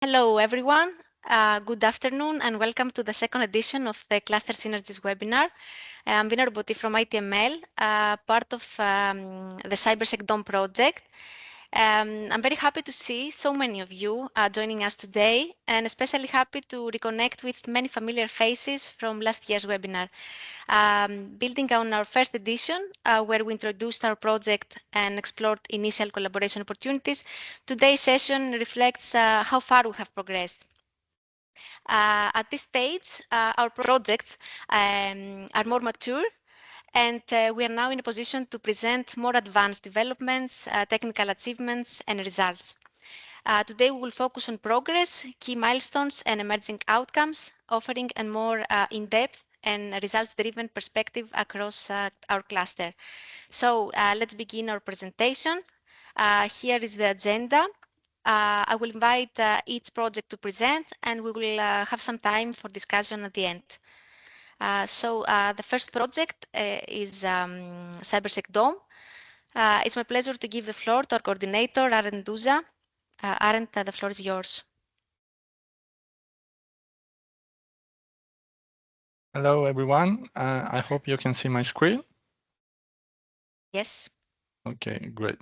Hello, everyone. Good afternoon, and welcome to the second edition of the Cluster Synergies webinar. I'm Vina Roboti from ITML, part of the CyberSecDome project. I'm very happy to see so many of you joining us today, and especially happy to reconnect with many familiar faces from last year's webinar. Building on our first edition, where we introduced our project and explored initial collaboration opportunities, today's session reflects how far we have progressed. At this stage, our projects are more mature, and we are now in a position to present more advanced developments, technical achievements, and results. Today, we will focus on progress, key milestones, and emerging outcomes, offering a more in-depth and results-driven perspective across our cluster. So let's begin our presentation. Here is the agenda. I will invite each project to present, and we will have some time for discussion at the end. The first project is CyberSecDome. It's my pleasure to give the floor to our coordinator, Arend Duza. Arend, the floor is yours. Hello, everyone. I hope you can see my screen. Yes. Okay, great.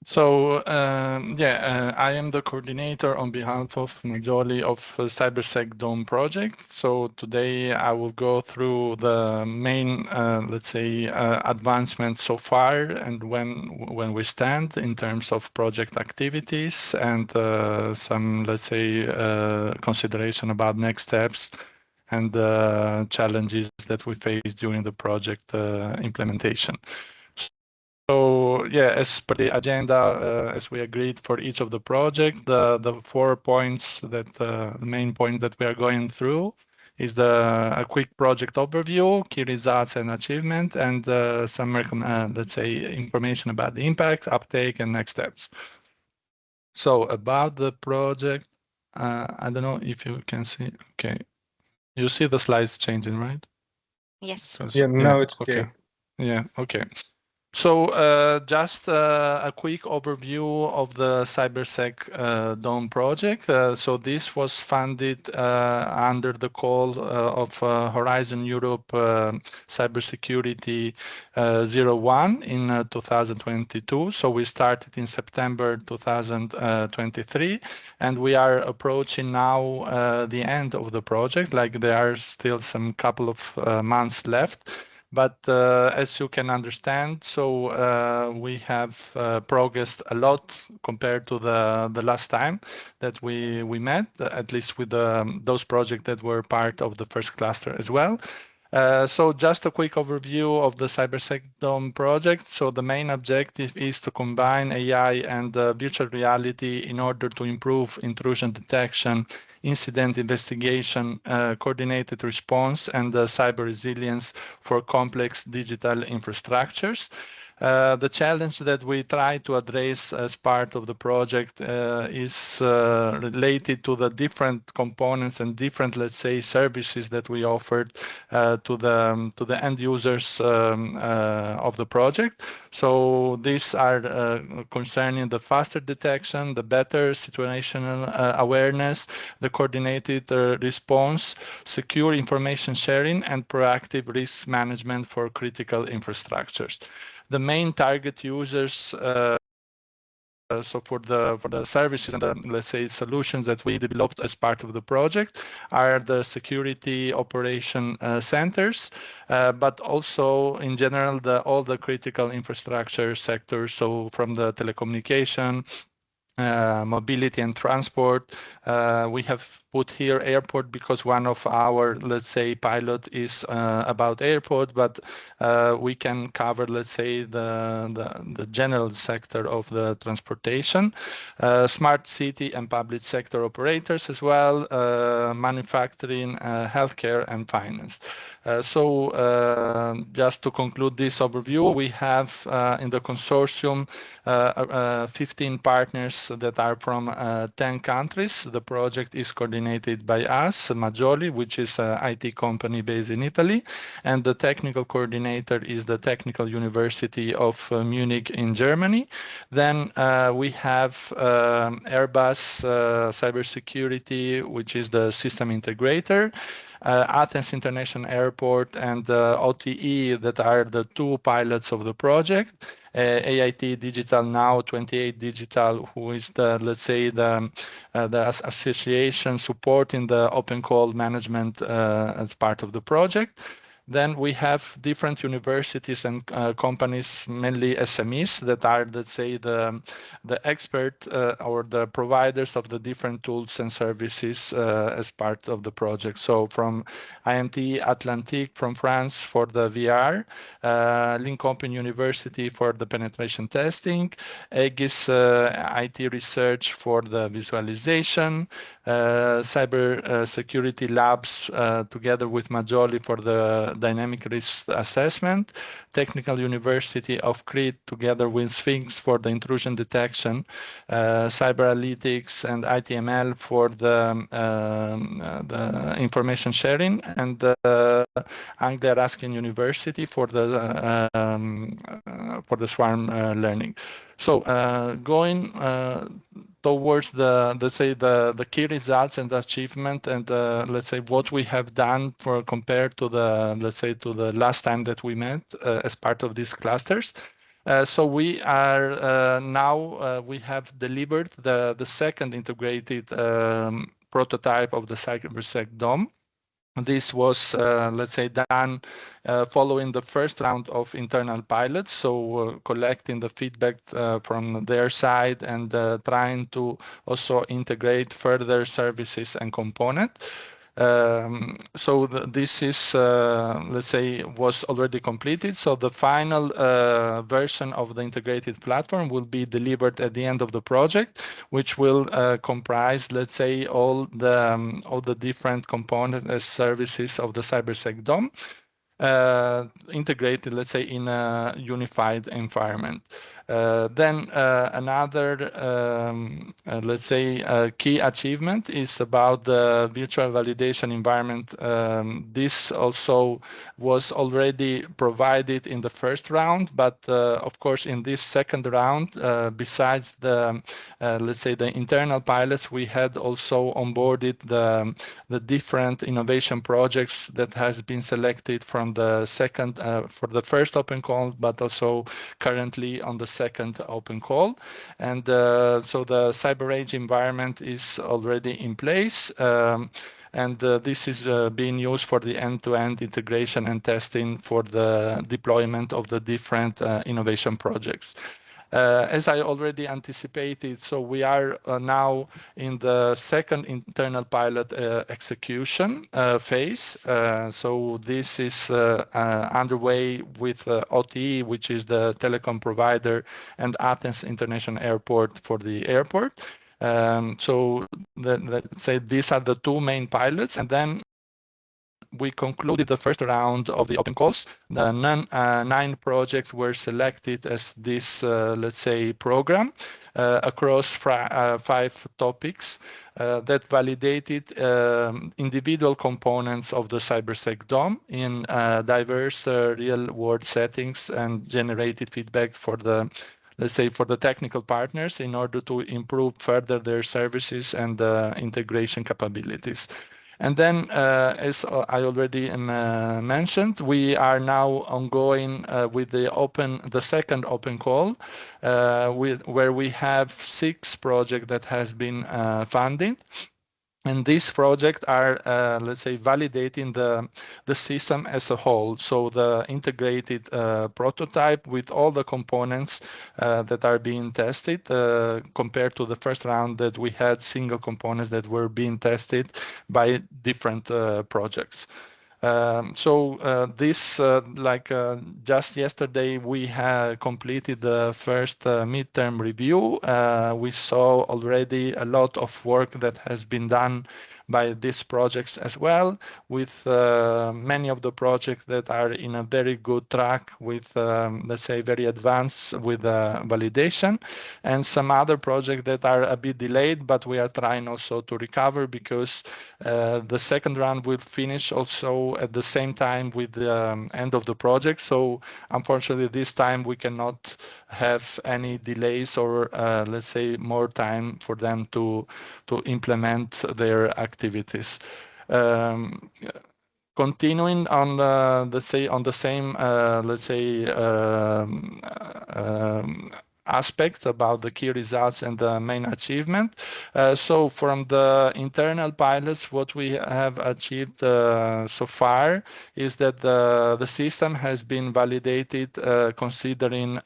So, I am the coordinator on behalf of Majoli of CyberSecDome project. So today I will go through the main, advancements so far and when we stand in terms of project activities and some, consideration about next steps and the challenges that we face during the project implementation. So as per the agenda, as we agreed for each of the project, the 4 points that the main point that we are going through is a quick project overview, key results and achievement, and some information about the impact, uptake, and next steps. So about the project, I don't know if you can see. Okay, you see the slides changing, right? Yes. Now it's okay. clear. Yeah, okay. So just a quick overview of the CyberSecDome project. So this was funded under the call of Horizon Europe Cybersecurity 01 in 2022. So we started in September 2023, and we are approaching now the end of the project. Like there are still some couple of months left. But as you can understand, so we have progressed a lot compared to the last time that we met, at least with those projects that were part of the first cluster as well. So just a quick overview of the CyberSecDome project. So the main objective is to combine AI and virtual reality in order to improve intrusion detection, incident investigation, coordinated response, and cyber resilience for complex digital infrastructures. The challenge that we try to address as part of the project is related to the different components and different, services that we offered to the end users of the project. So these are concerning the faster detection, the better situational awareness, the coordinated response, secure information sharing, and proactive risk management for critical infrastructures. The main target users, so for the services and the, solutions that we developed as part of the project are the security operation centers, but also in general, all the critical infrastructure sectors. So from the telecommunication, mobility and transport. We have put here airport because one of our, pilot is about airport, but we can cover, the general sector of the transportation, smart city and public sector operators as well, manufacturing, healthcare and finance. So just to conclude this overview, we have in the consortium 15 partners that are from 10 countries. The project is coordinated by us, Maggioli, which is an IT company based in Italy, and the technical coordinator is the Technical University of Munich in Germany. Then we have Airbus Cybersecurity, which is the system integrator, Athens International Airport, and OTE, that are the two pilots of the project. AIT Digital Now, 28 Digital, who is the, let's say, the association supporting the open call management as part of the project. Then we have different universities and companies, mainly SMEs, that are, let's say, the expert or the providers of the different tools and services as part of the project. So from IMT Atlantique from France for the VR, Linköping University for the penetration testing, Aegis IT Research for the visualization, Cybersecurity Labs together with Maggioli for the dynamic risk assessment, Technical University of Crete together with Sphinx for the intrusion detection, Cyberanalytics and ITML for the information sharing, and Anglia Ruskin University for the swarm learning. So going towards the, let's say, the key results and achievement, and let's say what we have done for compared to the, let's say, to the last time that we met as part of these clusters. So we are now we have delivered the second integrated prototype of the CyberSecDome. This was, let's say, done following the first round of internal pilots, so collecting the feedback from their side and trying to also integrate further services and components. So this is, let's say, was already completed. So the final version of the integrated platform will be delivered at the end of the project, which will comprise, let's say, all the different components as services of the CyberSecDome, integrated, let's say, in a unified environment. Then another, let's say, key achievement is about the virtual validation environment. This also was already provided in the first round, but of course, in this second round, besides the, let's say, the internal pilots, we had also onboarded the different innovation projects that has been selected from the second, for the first open call, but also currently on the second open call. And so the CyberAge environment is already in place. And this is being used for the end-to-end integration and testing for the deployment of the different innovation projects. As I already anticipated, so we are now in the second internal pilot execution phase. So this is underway with OTE, which is the telecom provider, and Athens International Airport for the airport. So let's say these are the two main pilots, and then we concluded the first round of the open calls. The 9 projects were selected as this, let's say, program across 5 topics that validated individual components of the CyberSecDome in diverse real-world settings and generated feedback for the, let's say, for the technical partners in order to improve further their services and integration capabilities. And then, as I already mentioned, we are now ongoing with the second open call, where we have 6 projects that has been funded. And these projects are, let's say, validating the system as a whole. So the integrated prototype with all the components that are being tested, compared to the first round that we had single components that were being tested by different projects. This, just yesterday, we had completed the first midterm review. We saw already a lot of work that has been done by these projects as well, with many of the projects that are in a very good track with, let's say, very advanced with validation, and some other projects that are a bit delayed, but we are trying also to recover because the second round will finish also at the same time with the end of the project. So unfortunately, this time we cannot have any delays or let's say more time for them to implement their activities. Continuing on the same let's say aspects about the key results and the main achievement. So from the internal pilots, what we have achieved so far is that the system has been validated considering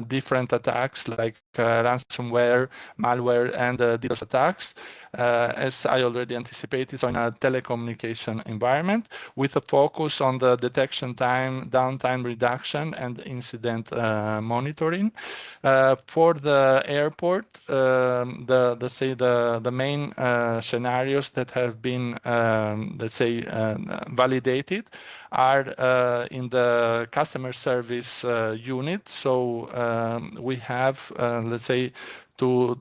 different attacks like ransomware, malware, and DDoS attacks. As I already anticipated, so in a telecommunication environment with a focus on the detection time, downtime reduction, and incident monitoring. For the airport, the main scenarios that have been, let's say, validated are in the customer service unit. So we have, let's say, to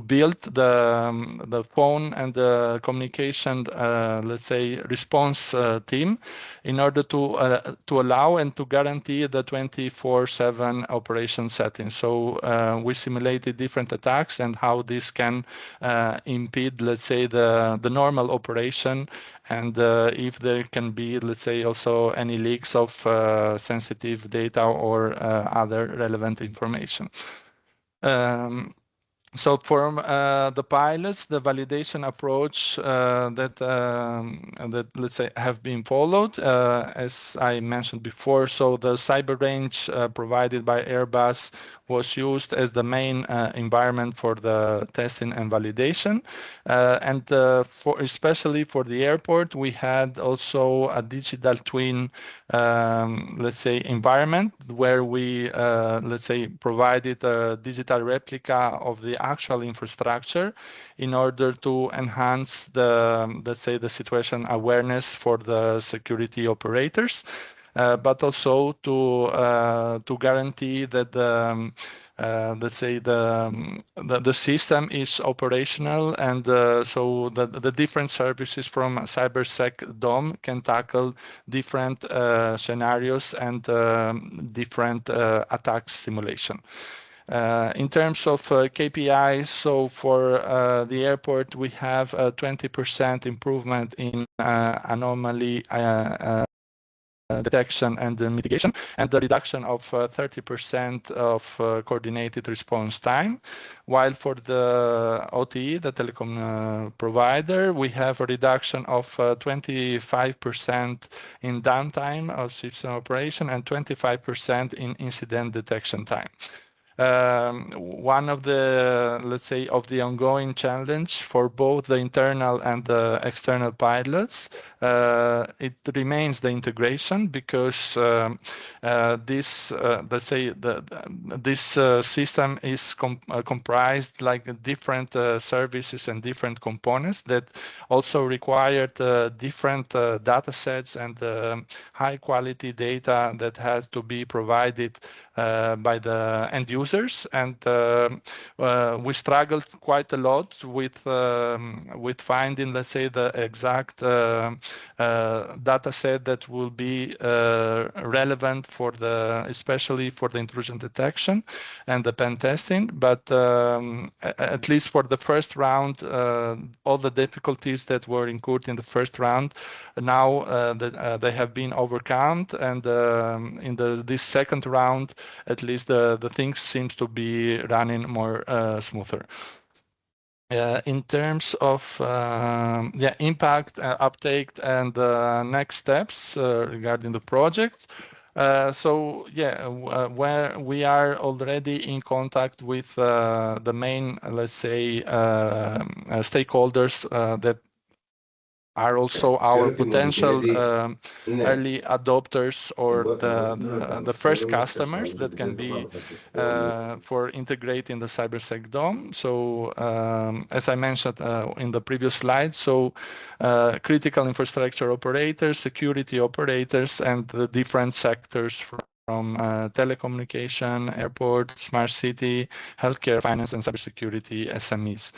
build the phone and the communication, let's say, response team in order to allow and to guarantee the 24/7 operation settings. So we simulated different attacks and how this can impede, let's say, the normal operation, and if there can be, let's say, also any leaks of sensitive data or other relevant information. So for the pilots, the validation approach that let's say have been followed, as I mentioned before. So the cyber range provided by Airbus was used as the main environment for the testing and validation, and especially for the airport, we had also a digital twin, let's say, environment where we let's say provided a digital replica of the actual infrastructure in order to enhance the, let's say, the situation awareness for the security operators, but also to guarantee that the let's say the system is operational, and so the different services from CyberSecDome can tackle different scenarios and different attack simulation. In terms of KPIs, so for the airport, we have a 20% improvement in anomaly detection and mitigation, and the reduction of 30% of coordinated response time. While for the OTE, the telecom provider, we have a reduction of 25% in downtime of system operation and 25% in incident detection time. One of the, let's say, of the ongoing challenge for both the internal and the external pilots, it remains the integration, because this, let's say, this system is comprised like different services and different components that also required different data sets and high quality data that has to be provided by the end users, and we struggled quite a lot with finding, let's say, the exact data set that will be relevant for especially for the intrusion detection and the pen testing. But at least for the first round, all the difficulties that were incurred in the first round, now they have been overcome, and in this second round, at least the things seems to be running more smoother. In terms of impact, uptake, and next steps regarding the project. So where we are already in contact with the main, let's say, stakeholders that are also our potential early adopters or the first customers that can be for integrating the CyberSecDome. So as I mentioned in the previous slide, so critical infrastructure operators, security operators, and the different sectors from telecommunication, airport, smart city, healthcare, finance, and cybersecurity SMEs.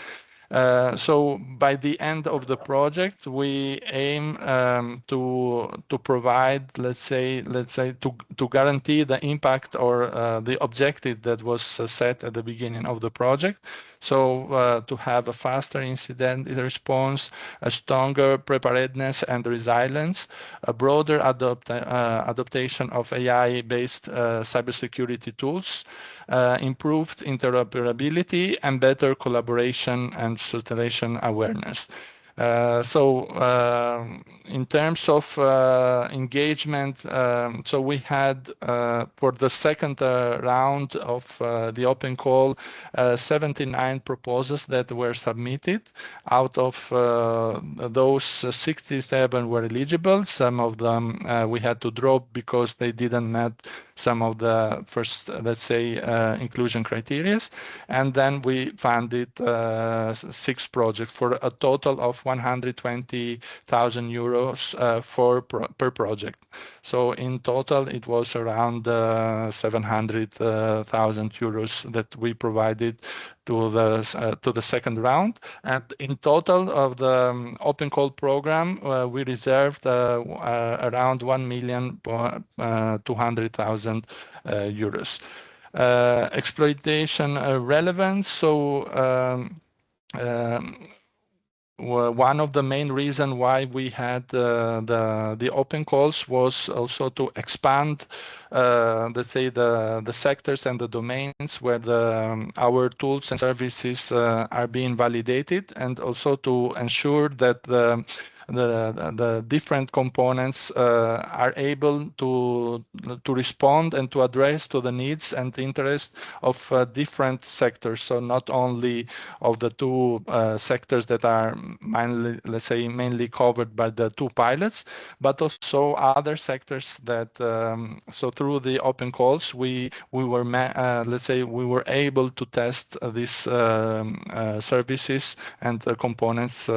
So by the end of the project, we aim to provide, let's say, to guarantee the impact or the objective that was set at the beginning of the project. So to have a faster incident response, a stronger preparedness and resilience, a broader adaptation of AI-based cybersecurity tools, improved interoperability, and better collaboration and situation awareness. In terms of engagement, so we had for the second round of the open call 79 proposals that were submitted. Out of those, 67 were eligible. Some of them we had to drop because they didn't meet some of the first, let's say, inclusion criteria. And then we funded 6 projects for a total of 120,000 euros per project. So in total, it was around 700,000 euros that we provided to the second round. And in total of the open call program, we reserved around 1,200,000 euros. Exploitation relevance. So one of the main reasons why we had the open calls was also to expand, let's say, the sectors and the domains where our tools and services are being validated, and also to ensure that the different components are able to respond and to address to the needs and interests of different sectors. So not only of the 2 sectors that are mainly, let's say, mainly covered by the 2 pilots, but also other sectors that so through the open calls we were let's say we were able to test these services and components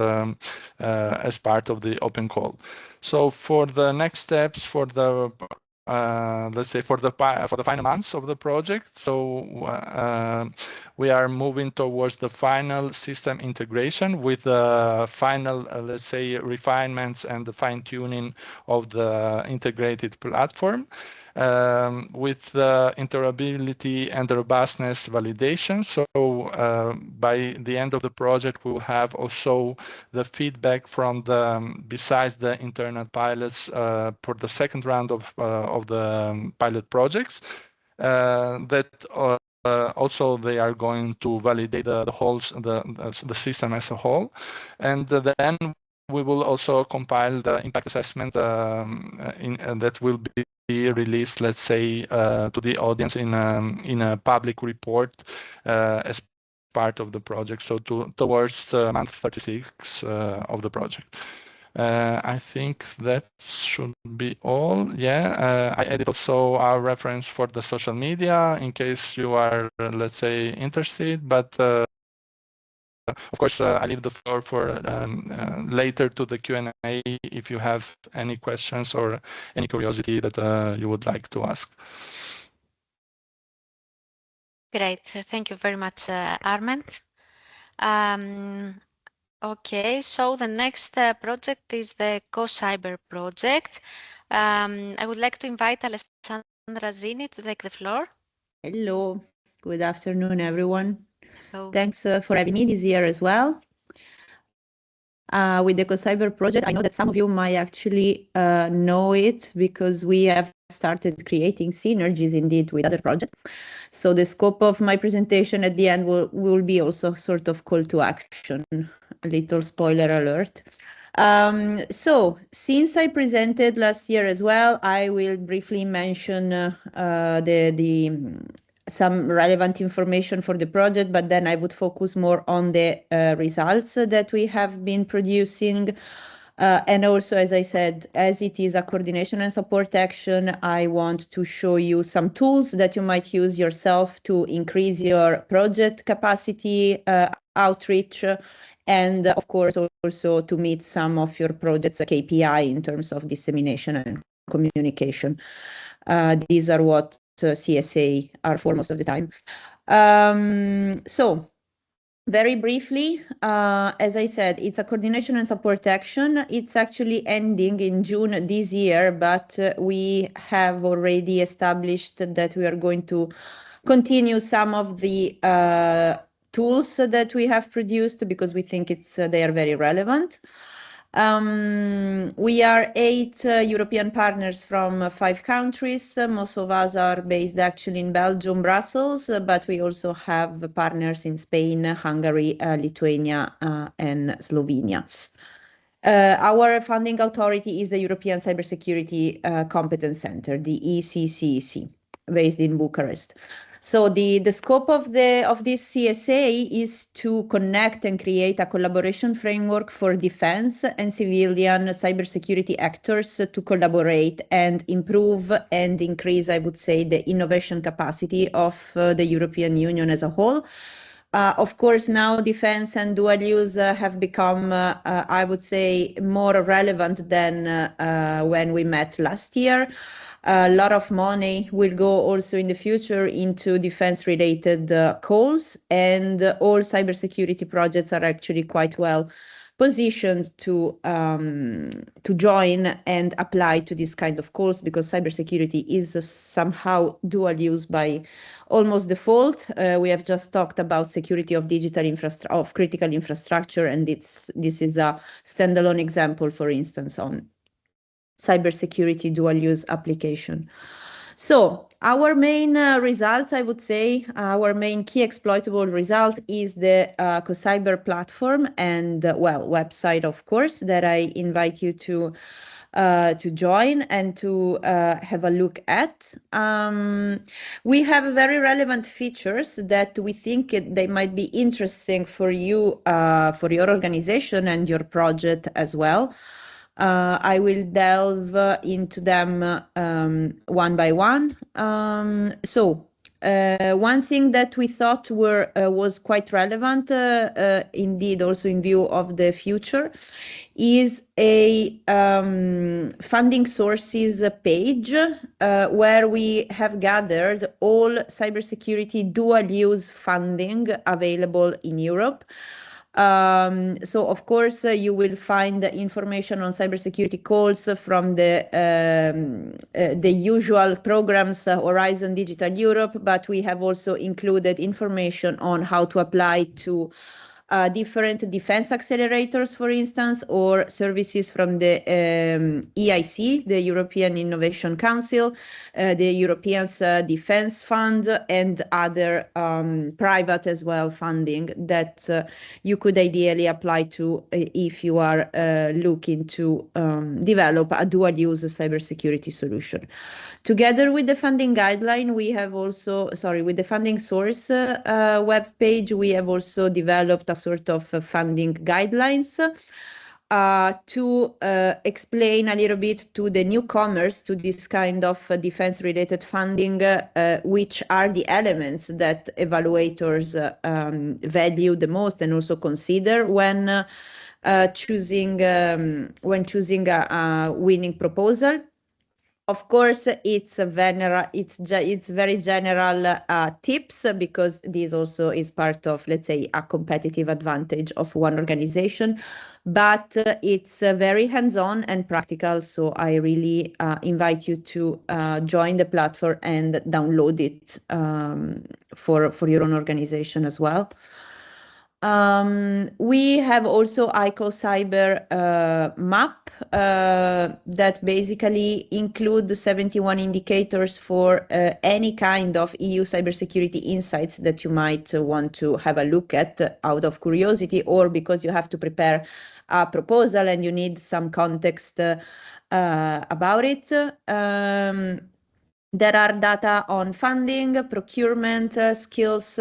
as part of the open call. So for the next steps, for the let's say for the final months of the project, so we are moving towards the final system integration with the final, let's say, refinements and the fine-tuning of the integrated platform. With interoperability and robustness validation. So by the end of the project, we will have also the feedback from besides the internal pilots for the second round of the pilot projects that also they are going to validate the system as a whole. And then we will also compile the impact assessment that will be released, let's say, to the audience in a public report as part of the project. So towards month 36 of the project. I think that should be all. Yeah, I added also our reference for the social media in case you are, let's say, interested. But of course, I leave the floor for later to the Q&A if you have any questions or any curiosity that you would like to ask. Great. Thank you very much, Arment. Okay, so the next project is the COcyber project. I would like to invite Alessandra Zini to take the floor. Hello, good afternoon, everyone. Hello. Thanks for having me this year as well. With the COcyber project, I know that some of you might actually know it because we have started creating synergies indeed with other projects. So the scope of my presentation at the end will be also sort of call to action, a little spoiler alert. So since I presented last year as well, I will briefly mention some relevant information for the project, but then I would focus more on the results that we have been producing. And also, as I said, as it is a coordination and support action, I want to show you some tools that you might use yourself to increase your project capacity, outreach, and of course also to meet some of your project's KPI in terms of dissemination and communication. These are what CSA are for most of the time. So very briefly, as I said, it's a coordination and support action. It's actually ending in June this year, but we have already established that we are going to continue some of the tools that we have produced because we think they are very relevant. We are 8 European partners from 5 countries. Most of us are based actually in Belgium, Brussels, but we also have partners in Spain, Hungary, Lithuania, and Slovenia. Our funding authority is the European Cybersecurity Competence Center, the ECCC, based in Bucharest. So the scope of this CSA is to connect and create a collaboration framework for defense and civilian cybersecurity actors to collaborate and improve and increase, I would say, the innovation capacity of the European Union as a whole. Of course, now defense and dual use have become, I would say, more relevant than when we met last year. A lot of money will go also in the future into defense-related calls, and all cybersecurity projects are actually quite well positioned to join and apply to this kind of calls because cybersecurity is somehow dual use by almost default. We have just talked about security of digital infrastructure, of critical infrastructure, and this is a standalone example, for instance, on cybersecurity dual use application. So our main results, I would say, our main key exploitable result is the COcyber platform and, well, website, of course, that I invite you to join and to have a look at. We have very relevant features that we think they might be interesting for you, for your organization and your project as well. I will delve into them one by one. So one thing that we thought was quite relevant, indeed, also in view of the future, is a funding sources page where we have gathered all cybersecurity dual use funding available in Europe. So of course you will find the information on cybersecurity calls from the usual programs, Horizon Digital Europe, but we have also included information on how to apply to different defense accelerators, for instance, or services from the EIC, the European Innovation Council, the European Defense Fund, and other private as well funding that you could ideally apply to if you are looking to develop a dual-use cybersecurity solution. Together with the funding guideline, we have also, with the funding source web page, we have also developed a sort of funding guidelines to explain a little bit to the newcomers to this kind of defense-related funding, which are the elements that evaluators value the most and also consider when choosing a winning proposal. Of course, it's very general tips because this also is part of, let's say, a competitive advantage of one organization, but it's very hands-on and practical. So I really invite you to join the platform and download it for your own organization as well. We have also COcyber map that basically include the 71 indicators for any kind of EU cybersecurity insights that you might want to have a look at out of curiosity or because you have to prepare a proposal and you need some context about it. There are data on funding, procurement, skills,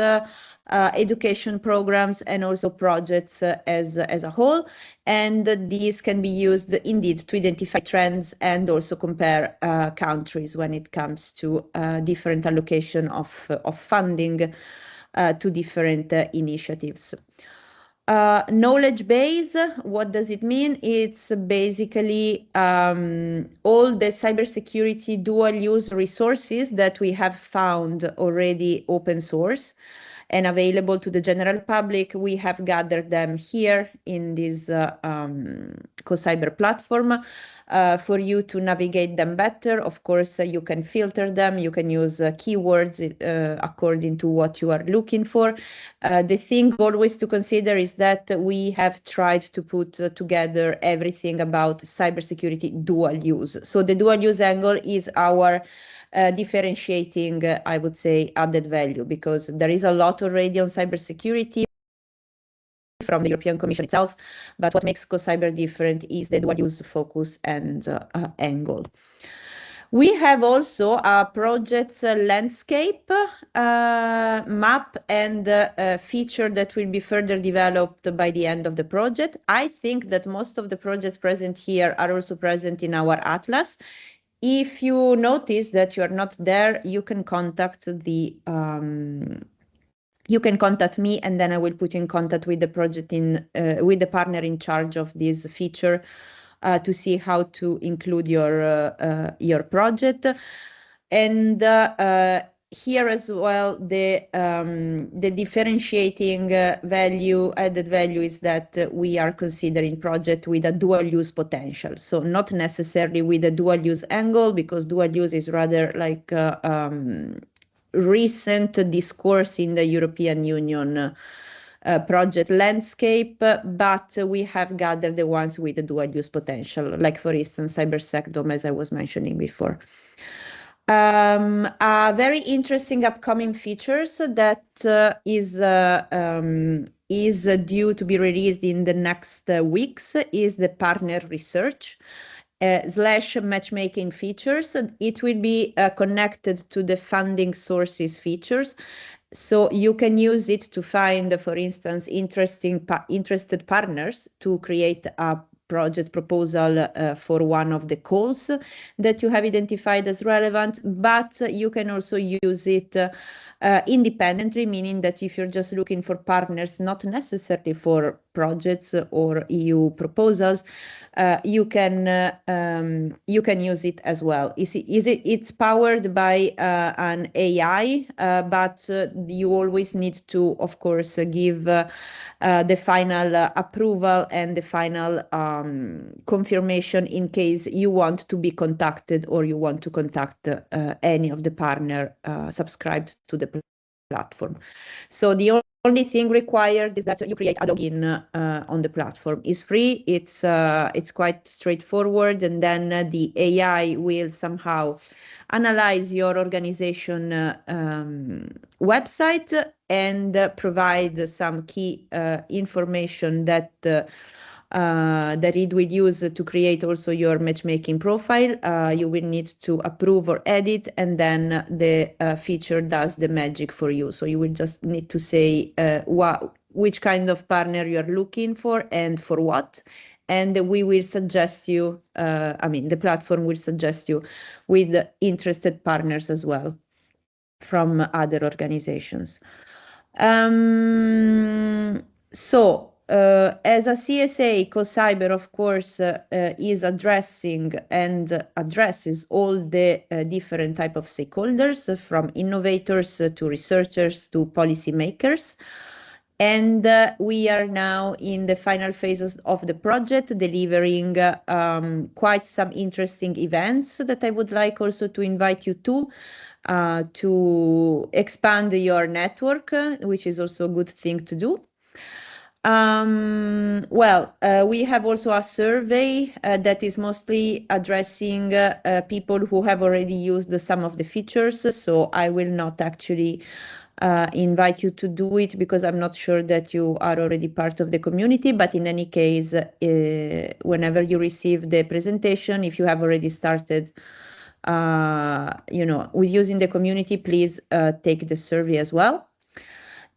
education programs, and also projects as a whole. And these can be used indeed to identify trends and also compare countries when it comes to different allocation of funding to different initiatives. Knowledge base, what does it mean? It's basically all the cybersecurity dual use resources that we have found already open source and available to the general public. We have gathered them here in this COcyber platform for you to navigate them better. Of course, you can filter them, you can use keywords according to what you are looking for. The thing always to consider is that we have tried to put together everything about cybersecurity dual use. So the dual use angle is our differentiating, I would say, added value, because there is a lot already on cybersecurity from the European Commission itself, but what makes COcyber different is the dual use focus and angle. We have also a project's landscape map and feature that will be further developed by the end of the project. I think that most of the projects present here are also present in our atlas. If you notice that you are not there, you can contact me, and then I will put you in contact with the project with the partner in charge of this feature to see how to include your project. And here as well, the differentiating added value is that we are considering project with a dual use potential. So not necessarily with a dual use angle, because dual use is rather like recent discourse in the European Union project landscape, but we have gathered the ones with the dual use potential, like for instance, CyberSecDome, as I was mentioning before. A very interesting upcoming features that is due to be released in the next weeks is the partner research / matchmaking features. It will be connected to the funding sources features. So you can use it to find, for instance, interested partners to create a project proposal for one of the calls that you have identified as relevant, but you can also use it independently, meaning that if you're just looking for partners, not necessarily for projects or EU proposals, you can use it as well. It's powered by an AI, but you always need to, of course, give the final approval and the final confirmation in case you want to be contacted or you want to contact any of the partner subscribed to the platform. So the only thing required is that you create a login on the platform. It's free. It's quite straightforward, and then the AI will somehow analyze your organization website and provide some key information that it will use to create also your matchmaking profile. You will need to approve or edit, and then the feature does the magic for you. So you will just need to say which kind of partner you are looking for and for what. And we will suggest you, the platform will suggest you with interested partners as well from other organizations. As a CSA, COcyber, of course, is addressing and addresses all the different type of stakeholders, from innovators to researchers to policymakers. And we are now in the final phases of the project, delivering quite some interesting events that I would like also to invite you to expand your network, which is also a good thing to do. We have also a survey that is mostly addressing people who have already used some of the features. So I will not actually invite you to do it because I'm not sure that you are already part of the community. But in any case, whenever you receive the presentation, if you have already started with using the community, please take the survey as well.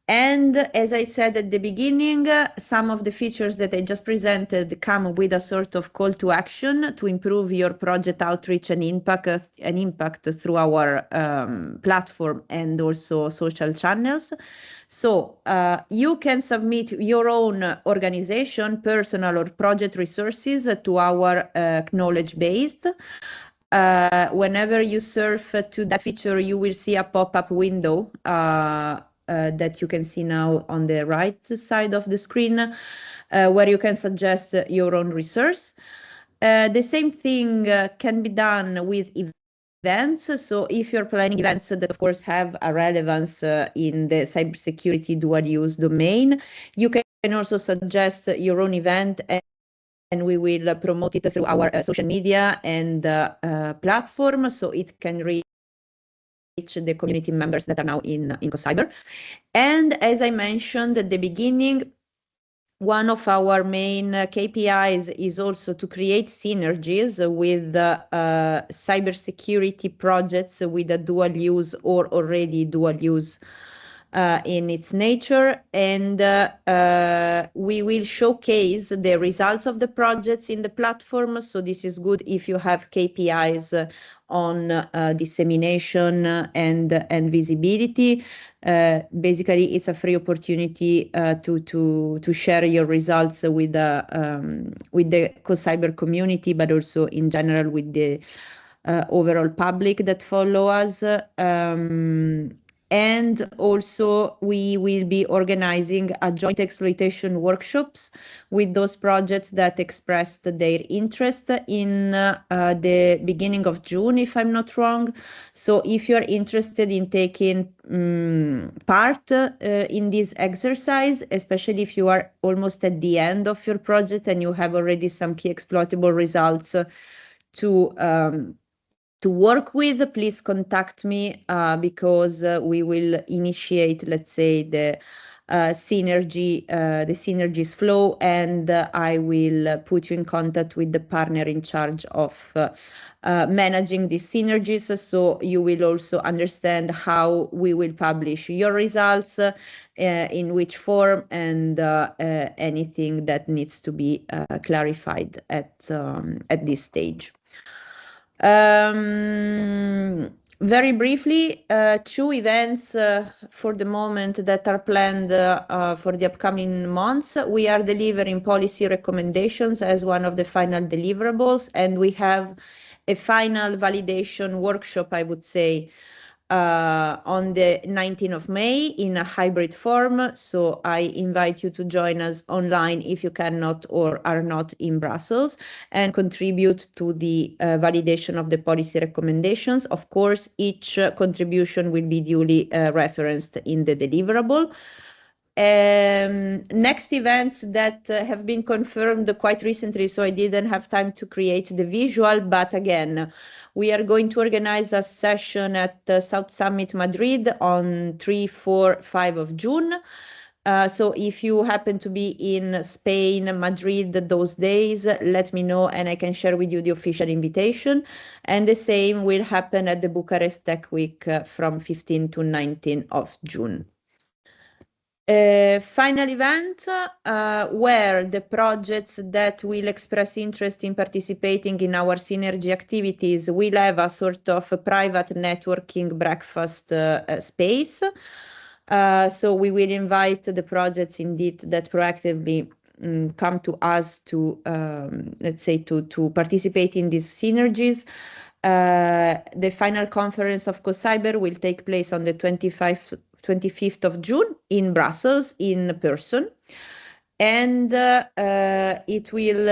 And as I said at the beginning, some of the features that I just presented come with a sort of call to action to improve your project outreach and impact through our platform and also social channels. So you can submit your own organization, personal or project resources to our knowledge base. Whenever you surf to that feature, you will see a pop-up window that you can see now on the right side of the screen, where you can suggest your own resource. The same thing can be done with events. So if you're planning events that of course have a relevance in the cybersecurity dual use domain, you can also suggest your own event, and we will promote it through our social media and platform, so it can reach the community members that are now in COcyber. And as I mentioned at the beginning, one of our main KPIs is also to create synergies with cybersecurity projects with a dual use or already dual use in its nature, and we will showcase the results of the projects in the platform. So this is good if you have KPIs on dissemination and visibility. Basically, it's a free opportunity to share your results with the COcyber community, but also in general with the overall public that follow us. And also we will be organizing a joint exploitation workshops with those projects that expressed their interest in the beginning of June, if I'm not wrong. So if you're interested in taking part in this exercise, especially if you are almost at the end of your project and you have already some key exploitable results to work with, please contact me because we will initiate, let's say, the synergies flow, and I will put you in contact with the partner in charge of managing these synergies, so you will also understand how we will publish your results, in which form, and anything that needs to be clarified at this stage. Very briefly, two events for the moment that are planned for the upcoming months. We are delivering policy recommendations as one of the final deliverables, and we have a final validation workshop, I would say, on the 19th of May in a hybrid form. So I invite you to join us online if you cannot or are not in Brussels, and contribute to the validation of the policy recommendations. Of course, each contribution will be duly referenced in the deliverable. Next events that have been confirmed quite recently, so I didn't have time to create the visual, but again, we are going to organize a session at South Summit Madrid on 3, 4, 5 of June. So if you happen to be in Spain, Madrid those days, let me know and I can share with you the official invitation. And the same will happen at the Bucharest Tech Week from 15 to 19 of June. Final event where the projects that will express interest in participating in our synergy activities will have a sort of a private networking breakfast space. So we will invite the projects indeed that proactively come to us to, let's say, to participate in these synergies. The final conference of COcyber will take place on the 25th of June in Brussels in person. And it will,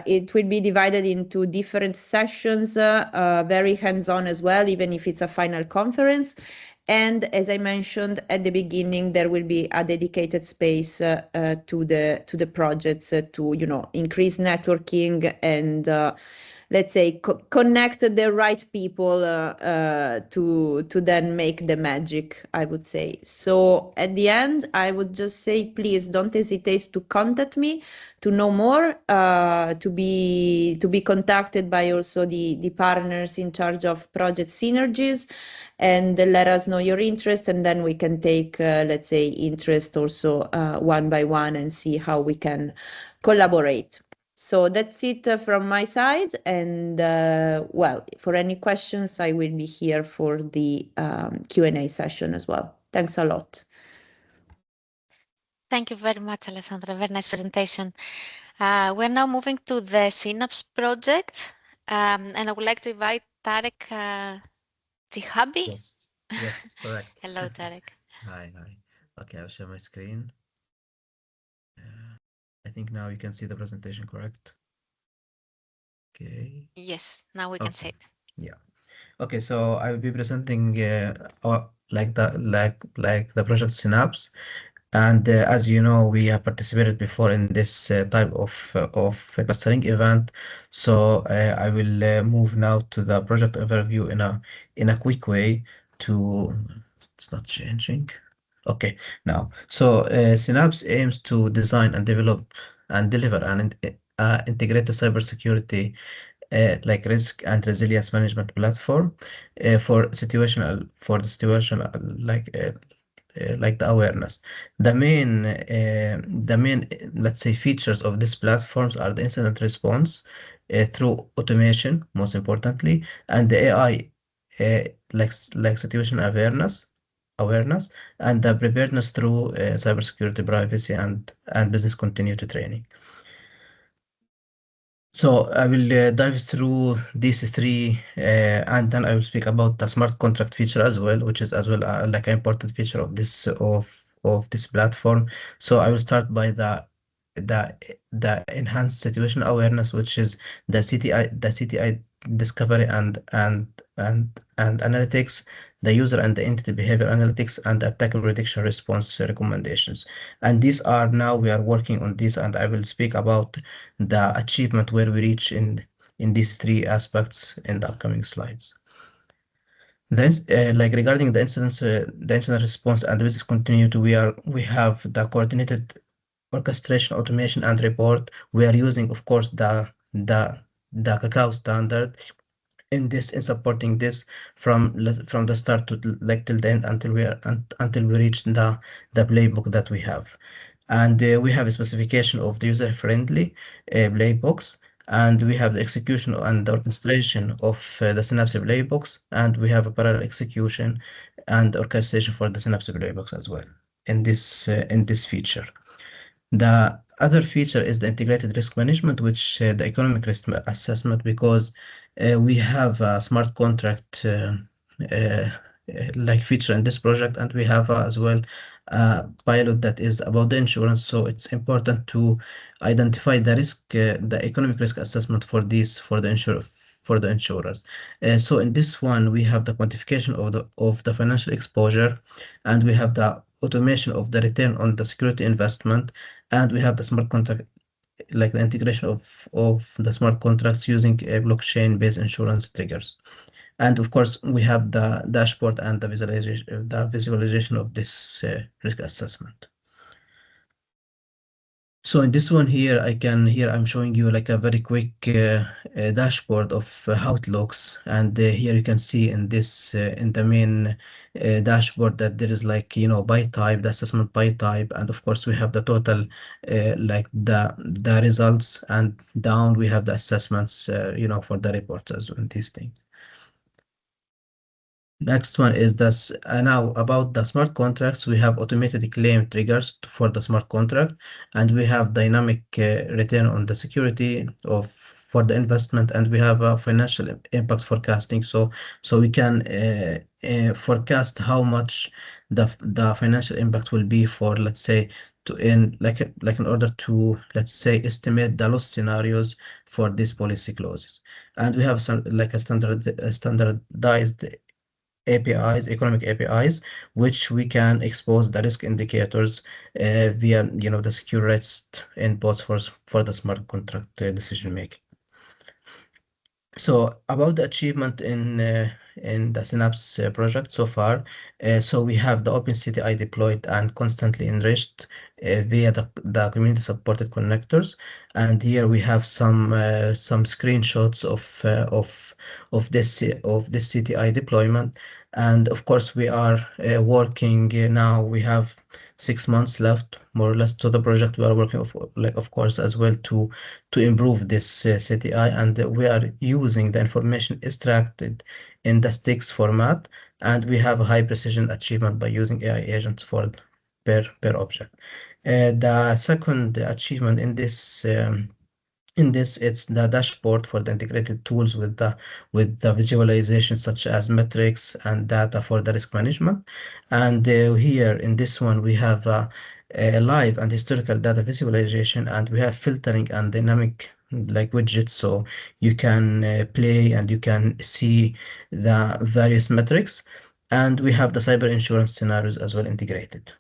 it will be divided into different sessions, very hands-on as well, even if it's a final conference. And as I mentioned at the beginning, there will be a dedicated space to the projects to, increase networking and let's say, connect the right people to then make the magic, I would say. So at the end, I would just say, please don't hesitate to contact me to know more, to be contacted by also the partners in charge of project Synergies, and let us know your interest, and then we can take, let's say, interest also one by one and see how we can collaborate. So that's it from my side. And well, for any questions, I will be here for the Q&A session as well. Thanks a lot. Thank you very much, Alessandra. Very nice presentation. We're now moving to the SYNAPSE project, and I would like to invite Tarek Jihabi. Yes, correct. Hello, Tarek. Hi. Okay, I'll share my screen. I think now you can see the presentation, correct? Okay. Yes, now we can see it. Yeah. Okay, so I will be presenting like the project Synapse. And as you know, we have participated before in this type of clustering event. So I will move now to the project overview in a quick way. It's not changing. Okay, now so Synapse aims to design and develop and deliver an integrated cybersecurity like risk and resilience management platform for the situational like the awareness. The main let's say features of these platforms are the incident response through automation, most importantly, and the AI like situational awareness, and the preparedness through cybersecurity, privacy, and business continuity training. So I will dive through these three, and then I will speak about the smart contract feature as well, which is as well like an important feature of this platform. So I will start by the the enhanced situation awareness, which is the CTI discovery and analytics, the user and the entity behavior analytics, and attack prediction response recommendations. And these are now we are working on this, and I will speak about the achievement where we reach in these three aspects in the upcoming slides. Then, like regarding the incident response and business continuity, we have the coordinated orchestration, automation, and report. We are using, of course, the Cacao standard in supporting this from the start to like till the end until we reach the playbook that we have. And we have a specification of the user-friendly playbooks, and we have the execution and the orchestration of the Synapse playbooks, and we have a parallel execution and orchestration for the Synapse playbooks as well in this feature. The other feature is the integrated risk management, which the economic risk assessment, because we have a smart contract uh, like feature in this project, and we have as well a pilot that is about the insurance. So it's important to identify the risk, the economic risk assessment for this for the insurers. So in this one, we have the quantification of the financial exposure, and we have the automation of the return on the security investment, and we have the smart contract, like the integration of the smart contracts using a blockchain-based insurance triggers. And of course, we have the dashboard and the visualization of this risk assessment. So in this one here, I'm showing you like a very quick dashboard of how it looks. And here you can see in this, in the main dashboard that there is like, by type, the assessment by type. And of course, we have the total, like the results, and down we have the assessments, for the reports as well, these things. Next one is this now about the smart contracts. We have automated claim triggers for the smart contract, and we have dynamic return on the security for the investment, and we have a financial impact forecasting. So we can forecast how much the financial impact will be for, let's say, in order to, let's say, estimate the loss scenarios for these policy clauses. And we have some like a standardized APIs, economic APIs, which we can expose the risk indicators via, the secure REST inputs for the smart contract decision making. So about the achievement in the Synapse project so far, so we have the OpenCTI deployed and constantly enriched via the community supported connectors, and here we have some screenshots of this CTI deployment, and of course we are working now. We have 6 months left, more or less, to the project. We are working of course as well to improve this CTI, and we are using the information extracted in the sticks format, and we have a high precision achievement by using AI agents for per object. The second achievement in this, it's the dashboard for the integrated tools with the visualization such as metrics and data for the risk management. And here in this one we have a live and historical data visualization, and we have filtering and dynamic like widgets, so you can play and you can see the various metrics. And we have the cyber insurance scenarios as well integrated.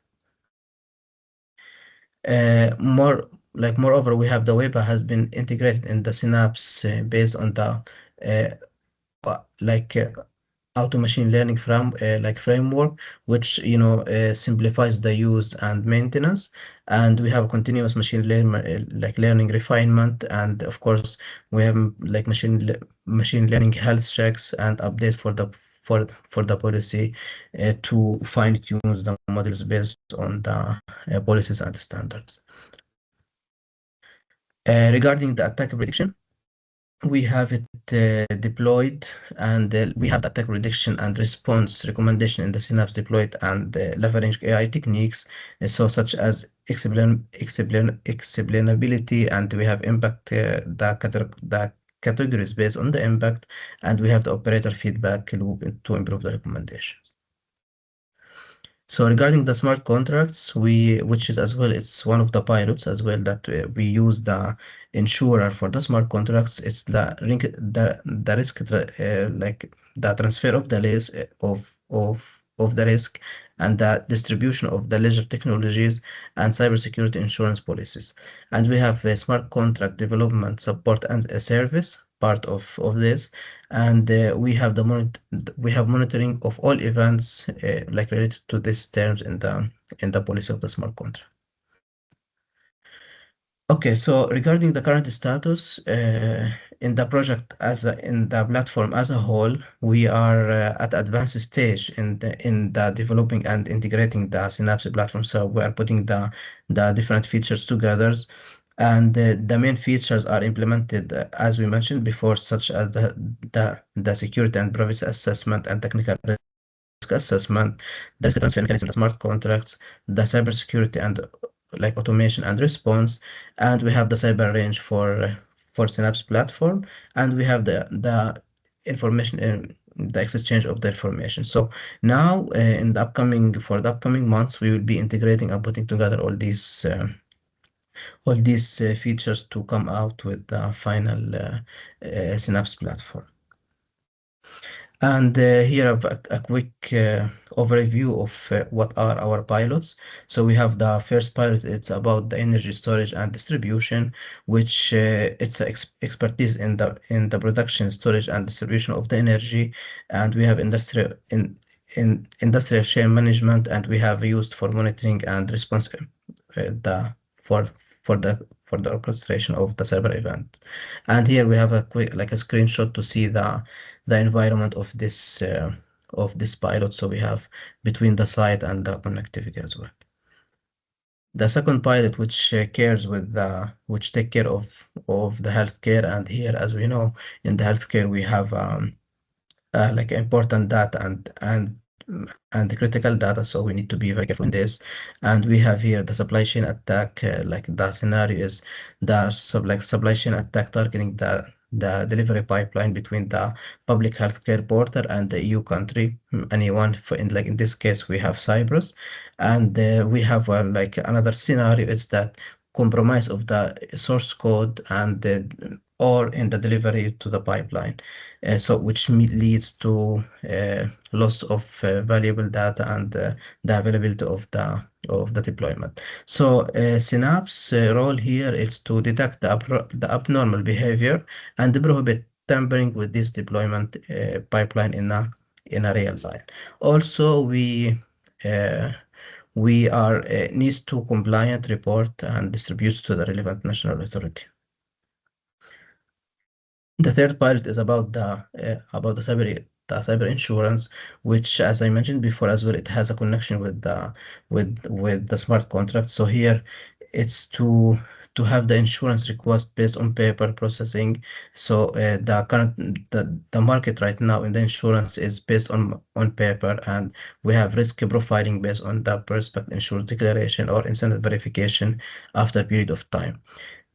Moreover, we have the WEPA has been integrated in the Synapse based on the uh, like auto machine learning framework, which simplifies the use and maintenance. And we have continuous learning refinement, and of course we have machine learning health checks and updates for the policy to fine tune the models based on the policies and standards. Regarding the attack prediction, we have it deployed, and we have the attack prediction and response recommendation in the Synapse deployed, and leveraging AI techniques, so such as explainability, and we have impact the categories based on the impact, and we have the operator feedback loop to improve the recommendations. So regarding the smart contracts, which is as well, it's one of the pilots as well that we use the insurer for the smart contracts. It's the risk like the transfer of the risk of the risk, and the distribution of the ledger technologies and cybersecurity insurance policies. And we have a smart contract development support and a service part of this, and we have monitoring of all events like related to these terms in the policy of the smart contract. Okay, so regarding the current status in the project in the platform as a whole, we are at advanced stage in the developing and integrating the Synapse platform. So we are putting the different features together, and the main features are implemented as we mentioned before, such as the security and privacy assessment and technical risk assessment, the risk transfer mechanism, the smart contracts, the cybersecurity and automation and response, and we have the cyber range for Synapse platform, and we have the information in the exchange of the information. So now in the upcoming months, we will be integrating and putting together all these features to come out with the final Synapse platform. And here I have a quick overview of what are our pilots. So we have the first pilot, it's about the energy storage and distribution, which it's expertise in the production, storage, and distribution of the energy. And we have in industrial chain management, and we have used for monitoring and response the for for the orchestration of the cyber event. And here we have a quick a screenshot to see the environment of this pilot. So we have between the site and the connectivity as well. The second pilot, which which take care of the healthcare, and here, as we know, in the healthcare we have important data and the critical data, so we need to be very careful in this. And we have here the supply chain attack, like the scenario is the supply chain attack targeting the delivery pipeline between the public healthcare portal and the EU country, anyone. In this case we have Cyprus. And we have another scenario, is that compromise of the source code and or in the delivery to the pipeline, so which leads to loss of valuable data and the availability of the deployment. So Synapse role here is to detect the abnormal behavior and prohibit tampering with this deployment pipeline in a real line. Also, we are NIS2 compliant report and distributes to the relevant national authority. The third pilot is about the cyber insurance, which, as I mentioned before as well, it has a connection with the smart contract. So here, it's to have the insurance request based on paper processing. So the market right now in the insurance is based on paper, and we have risk profiling based on the prospect insurance declaration or incident verification after a period of time.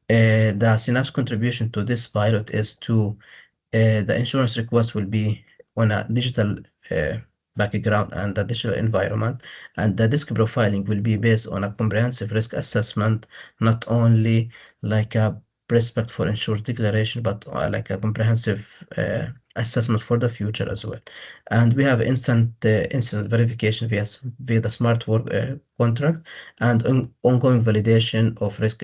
The Synapse contribution to this pilot is to the insurance request will be on a digital background and a digital environment, and the risk profiling will be based on a comprehensive risk assessment, not only like a prospect for insurance declaration, but like a comprehensive assessment for the future as well. And we have instant verification via the smart work contract, and ongoing validation of risk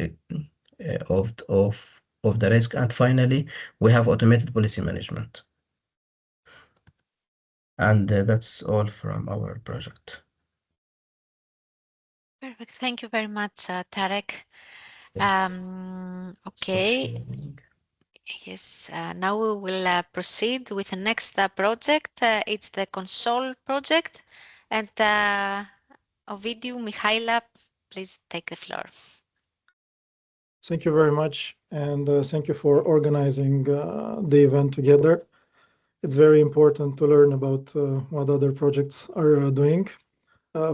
of the risk. And finally, we have automated policy management. And that's all from our project. Perfect. Thank you very much, Tarek. Okay. Yes, now we will proceed with the next project. It's the console project. And Ovidiu, Mihaela, please take the floor. Thank you very much, and thank you for organizing the event together. It's very important to learn about what other projects are doing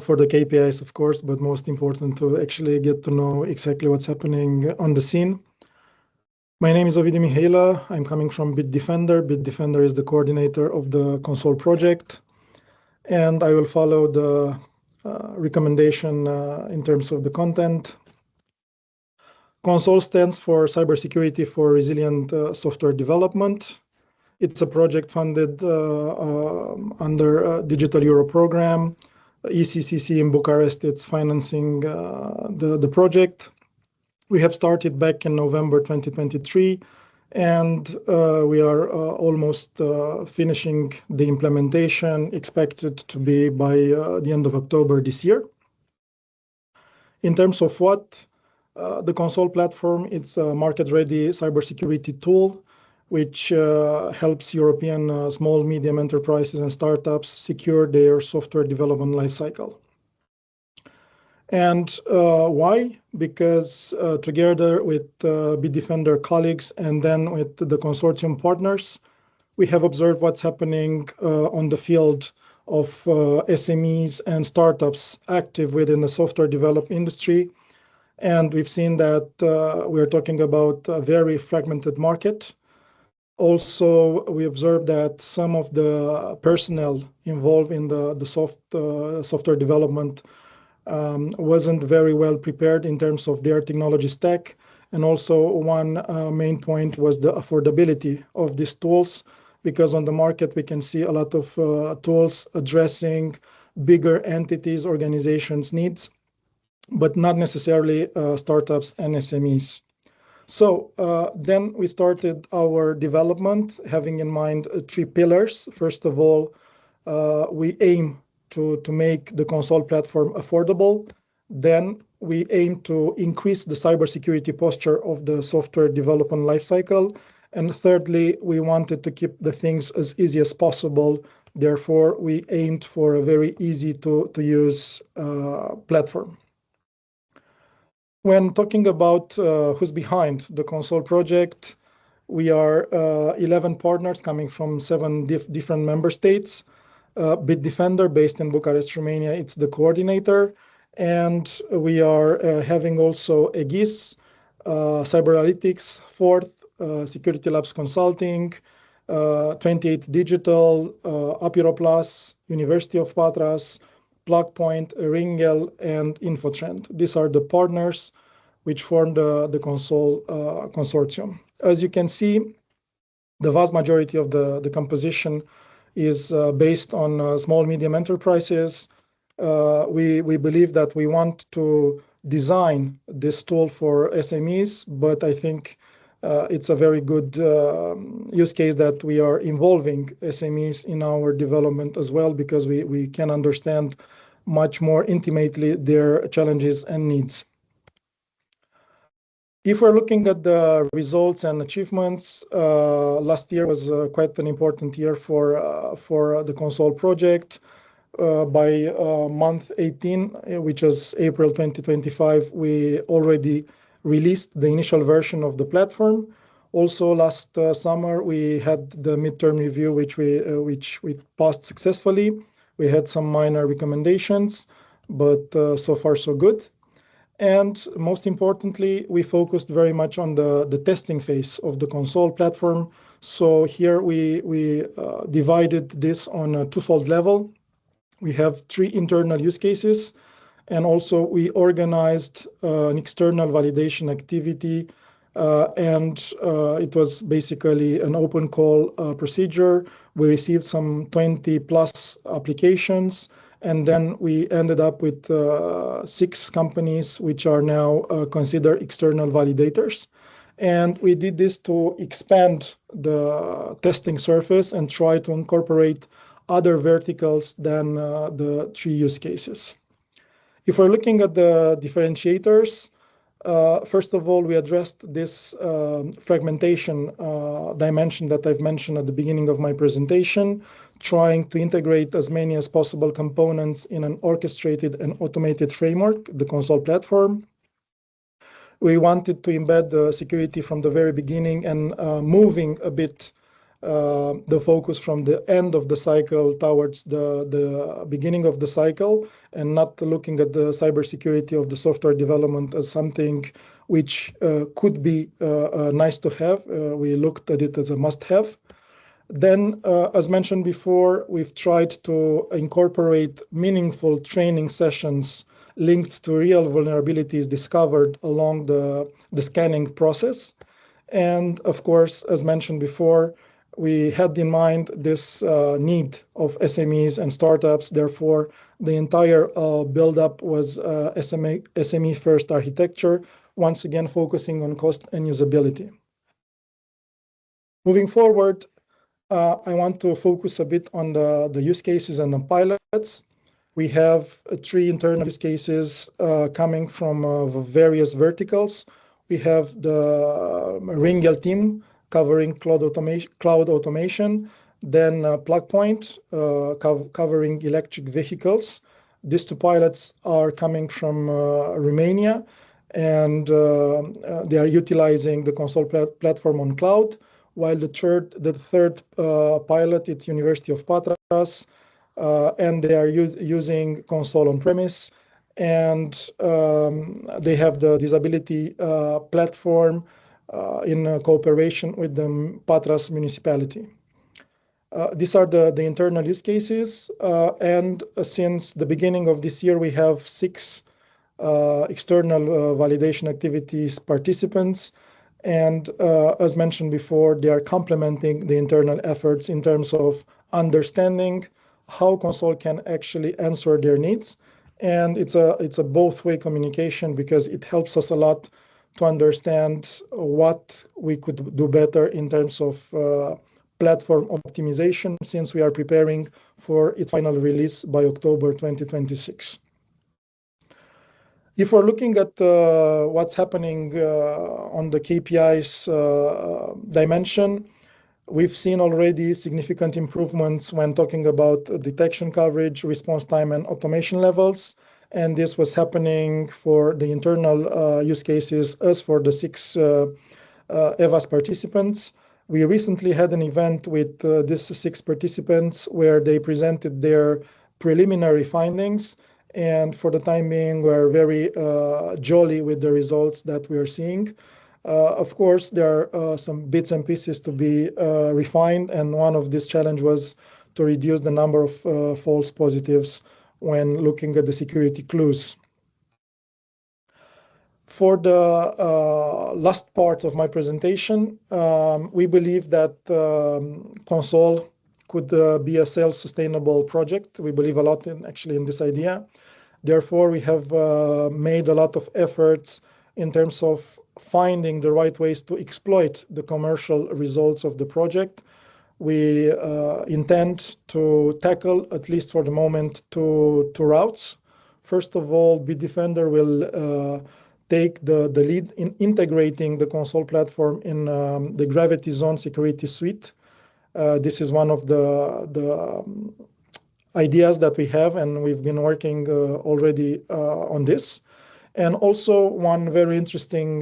for the KPIs, of course, but most important to actually get to know exactly what's happening on the scene. My name is Ovidiu Mihaela. I'm coming from Bitdefender. Bitdefender is the coordinator of the console project, and I will follow the recommendation in terms of the content. CONSOL stands for Cybersecurity for Resilient Software Development. It's a project funded under Digital Euro program. ECCC in Bucharest, it's financing the project. We have started back in November 2023, and we are almost finishing the implementation, expected to be by the end of October this year. In terms of what, the console platform, it's a market-ready cybersecurity tool, which helps European small, medium enterprises and startups secure their software development lifecycle. And why? Because together with Bitdefender colleagues and then with the consortium partners, we have observed what's happening on the field of SMEs and startups active within the software development industry. And we've seen that we're talking about a very fragmented market. Also, we observed that some of the personnel involved in the software development wasn't very well prepared in terms of their technology stack. And also one main point was the affordability of these tools, because on the market we can see a lot of tools addressing bigger entities, organizations' needs, but not necessarily startups and SMEs. So then we started our development having in mind three pillars. First of all, we aim to make the console platform affordable. Then we aim to increase the cybersecurity posture of the software development lifecycle. And thirdly, we wanted to keep the things as easy as possible. Therefore, we aimed for a very easy to use platform. When talking about who's behind the console project, we are 11 partners coming from 7 different member states. Bitdefender, based in Bucharest, Romania, it's the coordinator. And we are having also EGIS, Cyberalytics, Fourth, Security Labs Consulting, 28 Digital, Apiro Plus, University of Patras, Plugpoint, Ringel, and Infotrend. These are the partners which form the console consortium. As you can see, the vast majority of the composition is based on small, medium enterprises. We believe that we want to design this tool for SMEs, but I think it's a very good use case that we are involving SMEs in our development as well, because we can understand much more intimately their challenges and needs. If we're looking at the results and achievements, last year was quite an important year for the console project. By month 18, which is April 2025, we already released the initial version of the platform. Also, last summer, we had the midterm review, which we passed successfully. We had some minor recommendations, but so far so good. And most importantly, we focused very much on the testing phase of the console platform. So here we divided this on a twofold level. We have 3 internal use cases, and also we organized an external validation activity, and it was basically an open call procedure. We received some 20 plus applications, and then we ended up with 6 companies which are now considered external validators. And we did this to expand the testing surface and try to incorporate other verticals than the 3 use cases. If we're looking at the differentiators, first of all, we addressed this fragmentation dimension that I've mentioned at the beginning of my presentation, trying to integrate as many as possible components in an orchestrated and automated framework, the console platform. We wanted to embed the security from the very beginning and moving a bit the focus from the end of the cycle towards the beginning of the cycle, and not looking at the cybersecurity of the software development as something which could be nice to have. We looked at it as a must-have. Then, as mentioned before, we've tried to incorporate meaningful training sessions linked to real vulnerabilities discovered along the scanning process. And of course, as mentioned before, we had in mind this need of SMEs and startups. Therefore, the entire build-up was SME first architecture, once again focusing on cost and usability. Moving forward, I want to focus a bit on the use cases and the pilots. We have 3 internal use cases coming from various verticals. We have the RESCALE team covering cloud automation, then PlugPoint covering electric vehicles. These 2 pilots are coming from Romania, and they are utilizing the console platform on cloud, while the third pilot, it's University of Patras, and they are using console on premise, and they have the disability platform in cooperation with the Patras municipality. These are the internal use cases, and since the beginning of this year, we have 6 external validation activities participants, and as mentioned before, they are complementing the internal efforts in terms of understanding how console can actually answer their needs. And it's a both-way communication, because it helps us a lot to understand what we could do better in terms of platform optimization, since we are preparing for its final release by October 2026. If we're looking at what's happening on the KPIs dimension, we've seen already significant improvements when talking about detection coverage, response time, and automation levels. And this was happening for the internal use cases as for the 6 EVAS participants. We recently had an event with these 6 participants where they presented their preliminary findings. And for the time being, we're very jolly with the results that we are seeing. Of course, there are some bits and pieces to be refined, and one of this challenge was to reduce the number of false positives when looking at the security clues. For the last part of my presentation, we believe that console could be a self-sustainable project. We believe a lot in this idea. Therefore, we have made a lot of efforts in terms of finding the right ways to exploit the commercial results of the project. We intend to tackle, at least for the moment, two routes. First of all, Bitdefender will take the lead in integrating the console platform in the Gravity Zone security suite. This is one of the ideas that we have, and we've been working already on this. And also one very interesting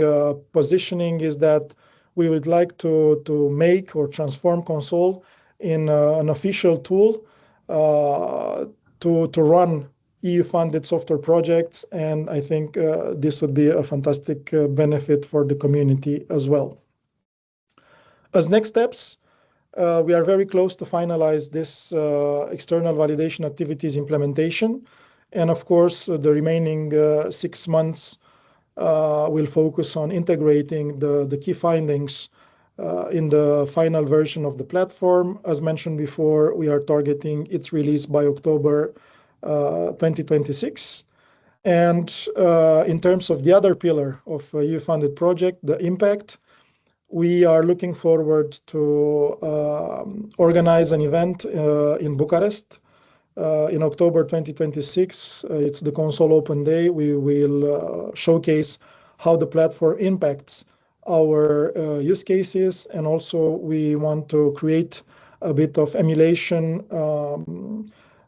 positioning is that we would like to make or transform console in an official tool to run EU-funded software projects, and I think this would be a fantastic benefit for the community as well. As next steps, we are very close to finalize this external validation activities implementation. And of course, the remaining 6 months will focus on integrating the key findings in the final version of the platform. As mentioned before, we are targeting its release by October 2026. And in terms of the other pillar of a EU-funded project, the impact, we are looking forward to organize an event in Bucharest in October 2026. It's the Console Open Day. We will showcase how the platform impacts our use cases, and also we want to create a bit of emulation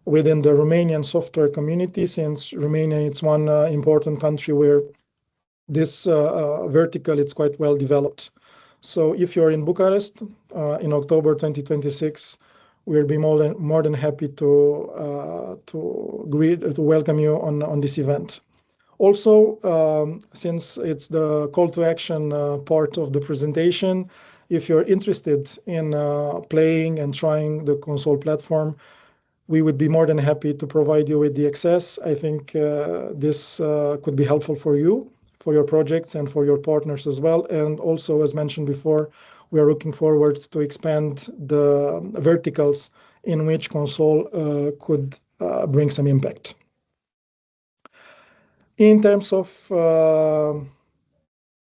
within the Romanian software community, since Romania is one important country where this vertical is quite well developed. So if you're in Bucharest in October 2026, we'll be more than happy to welcome you on this event. Also, since it's the call to action part of the presentation, if you're interested in playing and trying the console platform, we would be more than happy to provide you with the access. I think this could be helpful for you, for your projects, and for your partners as well. And also, as mentioned before, we are looking forward to expand the verticals in which console could bring some impact. In terms of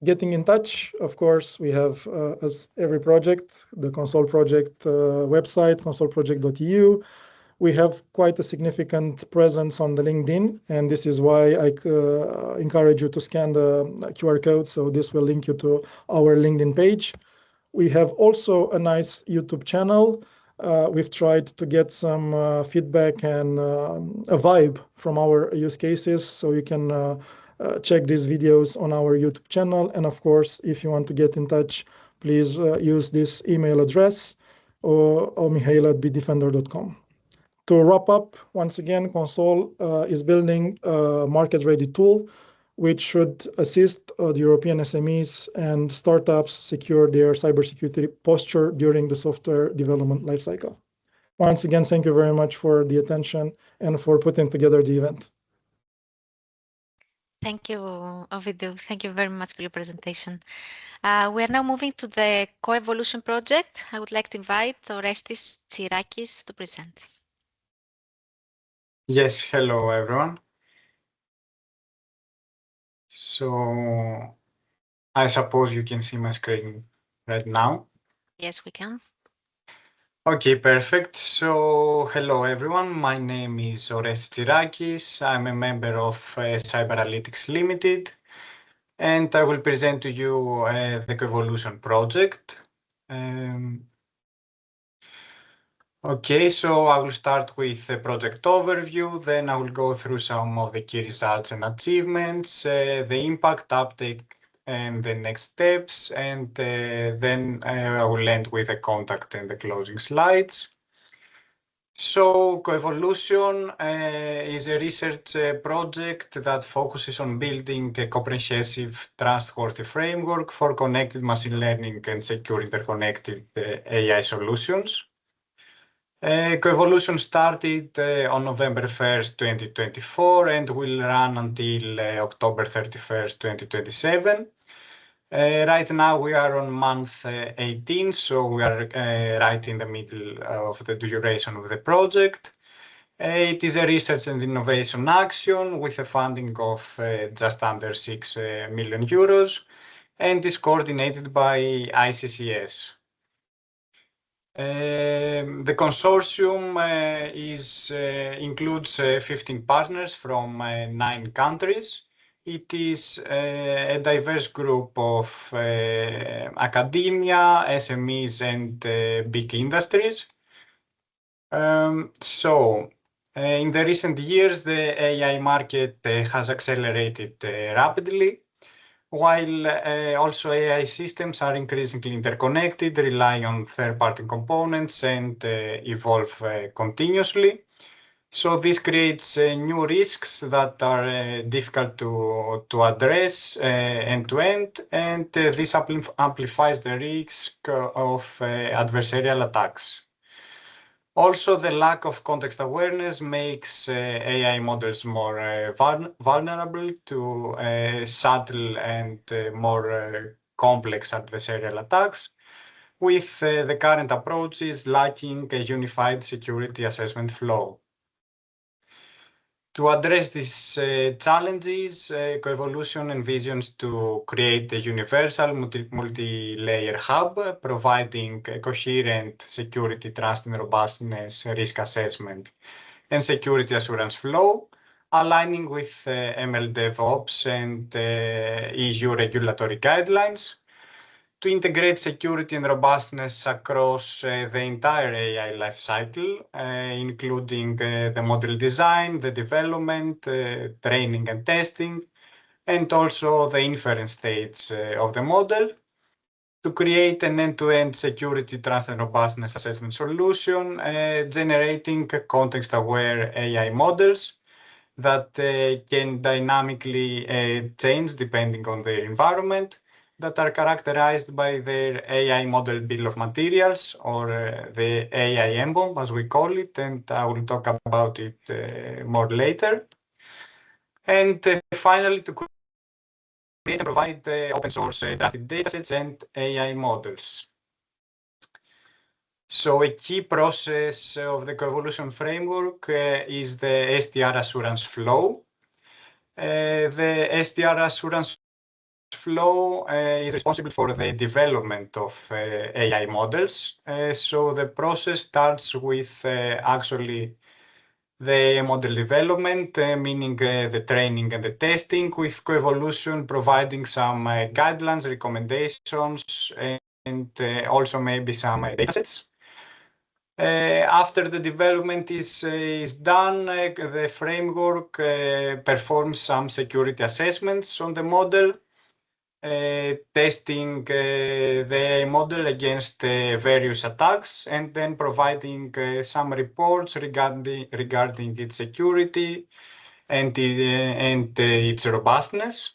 getting in touch, of course, we have, as every project, the console project website, consoleproject.eu. We have quite a significant presence on the LinkedIn, and this is why I encourage you to scan the QR code, so this will link you to our LinkedIn page. We have also a nice YouTube channel. We've tried to get some feedback and a vibe from our use cases, so you can check these videos on our YouTube channel. And of course, if you want to get in touch, please use this email address or mihail@bitdefender.com. To wrap up, once again, Console is building a market-ready tool which should assist the European SMEs and startups secure their cybersecurity posture during the software development lifecycle. Once again, thank you very much for the attention and for putting together the event. Thank you, Ovidiu. Thank you very much for your presentation. We are now moving to the COevolution project. I would like to invite Orestis Tsirakis to present. Yes, hello everyone. So I suppose you can see my screen right now. Yes, we can. Okay, perfect. So hello everyone. My name is Orestis Tsirakis. I'm a member of Cyberanalytics Limited, and I will present to you the COevolution project. Okay, so I will start with the project overview, then I will go through some of the key results and achievements, the impact, uptake, and the next steps, and then I will end with a contact and the closing slides. So COevolution is a research project that focuses on building a comprehensive, trustworthy framework for connected machine learning and secure interconnected AI solutions. COevolution started on November 1st, 2024, and will run until October 31st, 2027. Right now we are on month 18, so we are right in the middle of the duration of the project. It is a research and innovation action with a funding of just under 6 million euros. and is coordinated by ICCS. The consortium includes 15 partners from 9 countries. It is a diverse group of academia, SMEs, and big industries. In the recent years, the AI market has accelerated rapidly, while also AI systems are increasingly interconnected, rely on third-party components, and evolve continuously. So this creates new risks that are difficult to address end-to-end, and this amplifies the risk of adversarial attacks. Also, the lack of context awareness makes AI models more vulnerable to subtle and more complex adversarial attacks, with the current approaches lacking a unified security assessment flow. To address these challenges, COevolution envisions to create a universal multi-layer hub, providing a coherent security, trust and robustness risk assessment and security assurance flow, aligning with ML DevOps and EU regulatory guidelines, to integrate security and robustness across the entire AI lifecycle, including the model design, the development, training and testing, and also the inference stage of the model, to create an end-to-end security, trust and robustness assessment solution, generating context-aware AI models that can dynamically change depending on their environment, that are characterized by their AI model bill of materials, or the AI emblem, as we call it, and I will talk about it more later. And finally, to create and provide open source trusted datasets and AI models. So a key process of the COevolution framework is the STR assurance flow. The STR assurance flow is responsible for the development of AI models. So the process starts with actually the model development, meaning the training and the testing, with COevolution providing some guidelines, recommendations, and also maybe some datasets. After the development is done, the framework performs some security assessments on the model, testing the model against various attacks, and then providing some reports regarding its security and its robustness.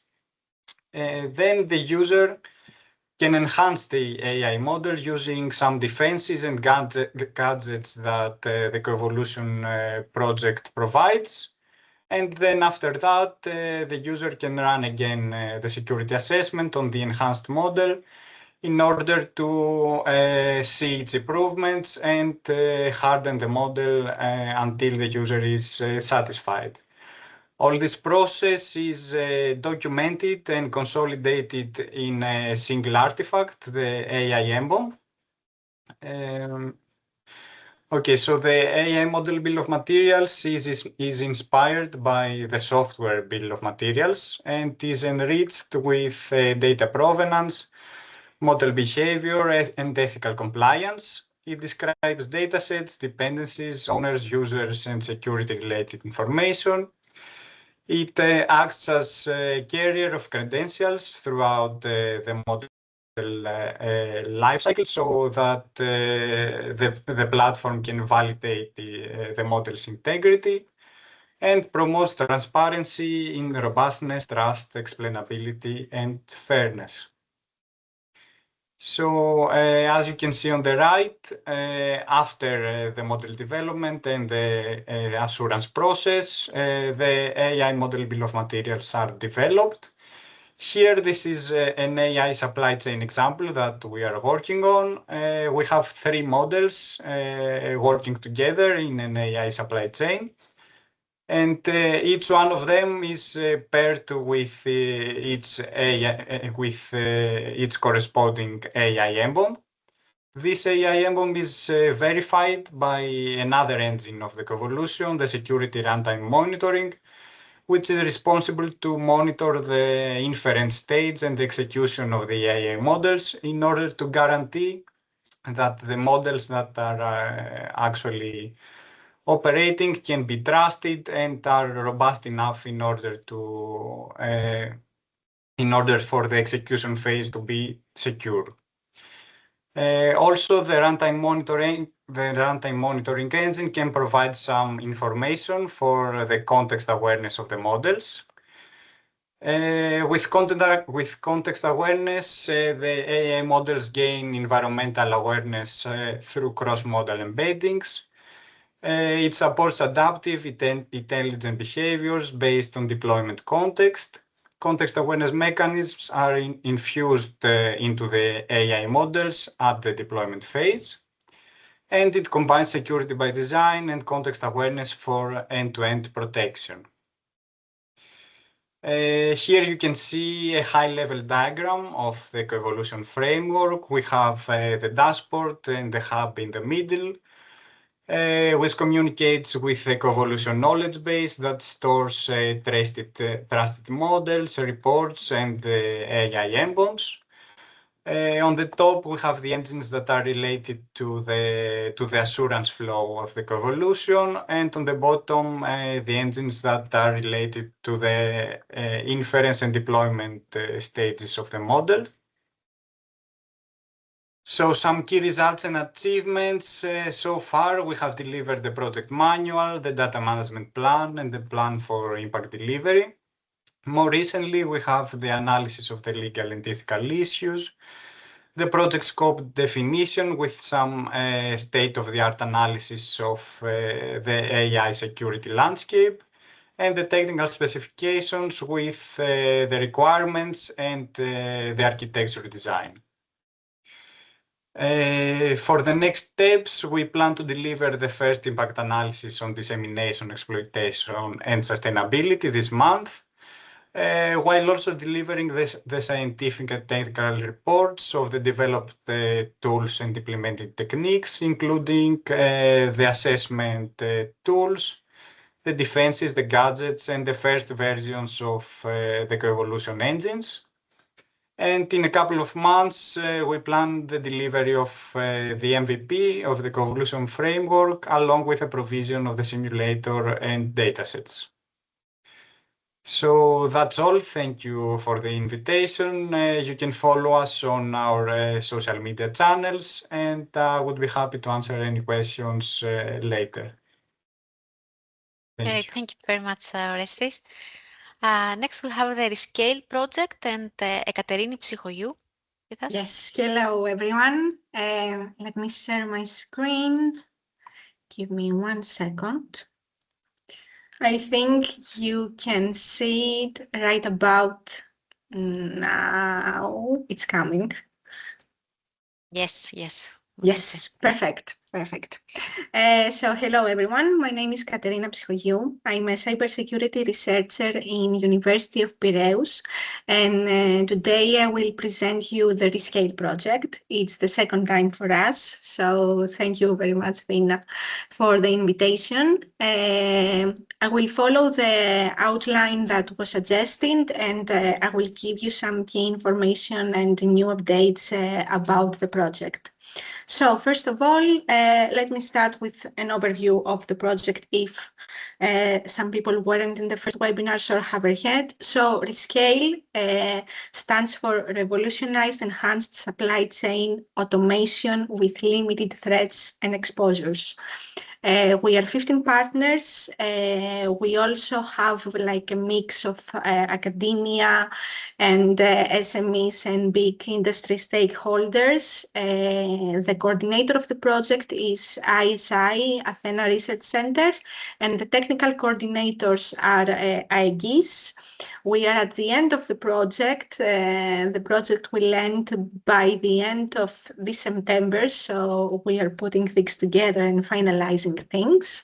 Then the user can enhance the AI model using some defenses and gadgets that the COevolution project provides. And then after that, the user can run again the security assessment on the enhanced model in order to see its improvements and harden the model until the user is satisfied. All this process is documented and consolidated in a single artifact, the AI emblem. Okay, so the AI model bill of materials is inspired by the software bill of materials and is enriched with data provenance, model behavior, and ethical compliance. It describes datasets, dependencies, owners, users, and security-related information. It acts as a carrier of credentials throughout the model lifecycle, so that the platform can validate the model's integrity and promotes transparency in robustness, trust, explainability, and fairness. So as you can see on the right, after the model development and the assurance process, the AI model bill of materials are developed. Here, this is an AI supply chain example that we are working on. We have 3 models working together in an AI supply chain. And each one of them is paired with its corresponding AI emblem. This AI emblem is verified by another engine of the COevolution, the security runtime monitoring, which is responsible to monitor the inference stage and the execution of the AI models in order to guarantee that the models that are actually operating can be trusted and are robust enough in order for the execution phase to be secure. Also, the runtime monitoring engine can provide some information for the context awareness of the models. With context awareness, the AI models gain environmental awareness through cross-model embeddings. It supports adaptive, intelligent behaviors based on deployment context. Context awareness mechanisms are infused into the AI models at the deployment phase. And it combines security by design and context awareness for end-to-end protection. Here you can see a high-level diagram of the COevolution framework. We have the dashboard and the hub in the middle, which communicates with the COevolution knowledge base that stores trusted models, reports, and AI emblems. On the top, we have the engines that are related to the assurance flow of the COevolution, and on the bottom, the engines that are related to the inference and deployment stages of the model. So some key results and achievements. So far, we have delivered the project manual, the data management plan, and the plan for impact delivery. More recently, we have the analysis of the legal and ethical issues, the project scope definition with some state-of-the-art analysis of the AI security landscape, and the technical specifications with the requirements and the architecture design. For the next steps, we plan to deliver the first impact analysis on dissemination, exploitation, and sustainability this month, while also delivering the scientific and technical reports of the developed tools and implemented techniques, including the assessment tools, the defenses, the gadgets, and the first versions of the COevolution engines. And in a couple of months, we plan the delivery of the MVP of the COevolution framework, along with the provision of the simulator and datasets. So that's all. Thank you for the invitation. You can follow us on our social media channels, and I would be happy to answer any questions later. Thank you. Thank you very much, Orestes. Next, we have the RESCALE project and Ekaterini Psychoiou with us. Yes, hello everyone. Let me share my screen. Give me 1 second. I think you can see it right about now. It's coming. Yes, yes. Yes, perfect. So hello everyone, my name is Katerina Psychoiou. I'm a cybersecurity researcher in University of Piraeus, and today I will present you the RESCALE project. It's the second time for us, so thank you very much, Vina, for the invitation. I will follow the outline that was suggested, and I will give you some key information and new updates about the project. So first of all, let me start with an overview of the project if some people weren't in the first webinars or haven't heard. So RESCALE stands for Revolutionized Enhanced Supply Chain Automation with Limited Threats and Exposures. We are 15 partners. We also have like a mix of academia and SMEs and big industry stakeholders. The coordinator of the project is ISI, Athena Research Center, and the technical coordinators are IGIS. We are at the end of the project. The project will end by the end of this September, so we are putting things together and finalizing amazing things.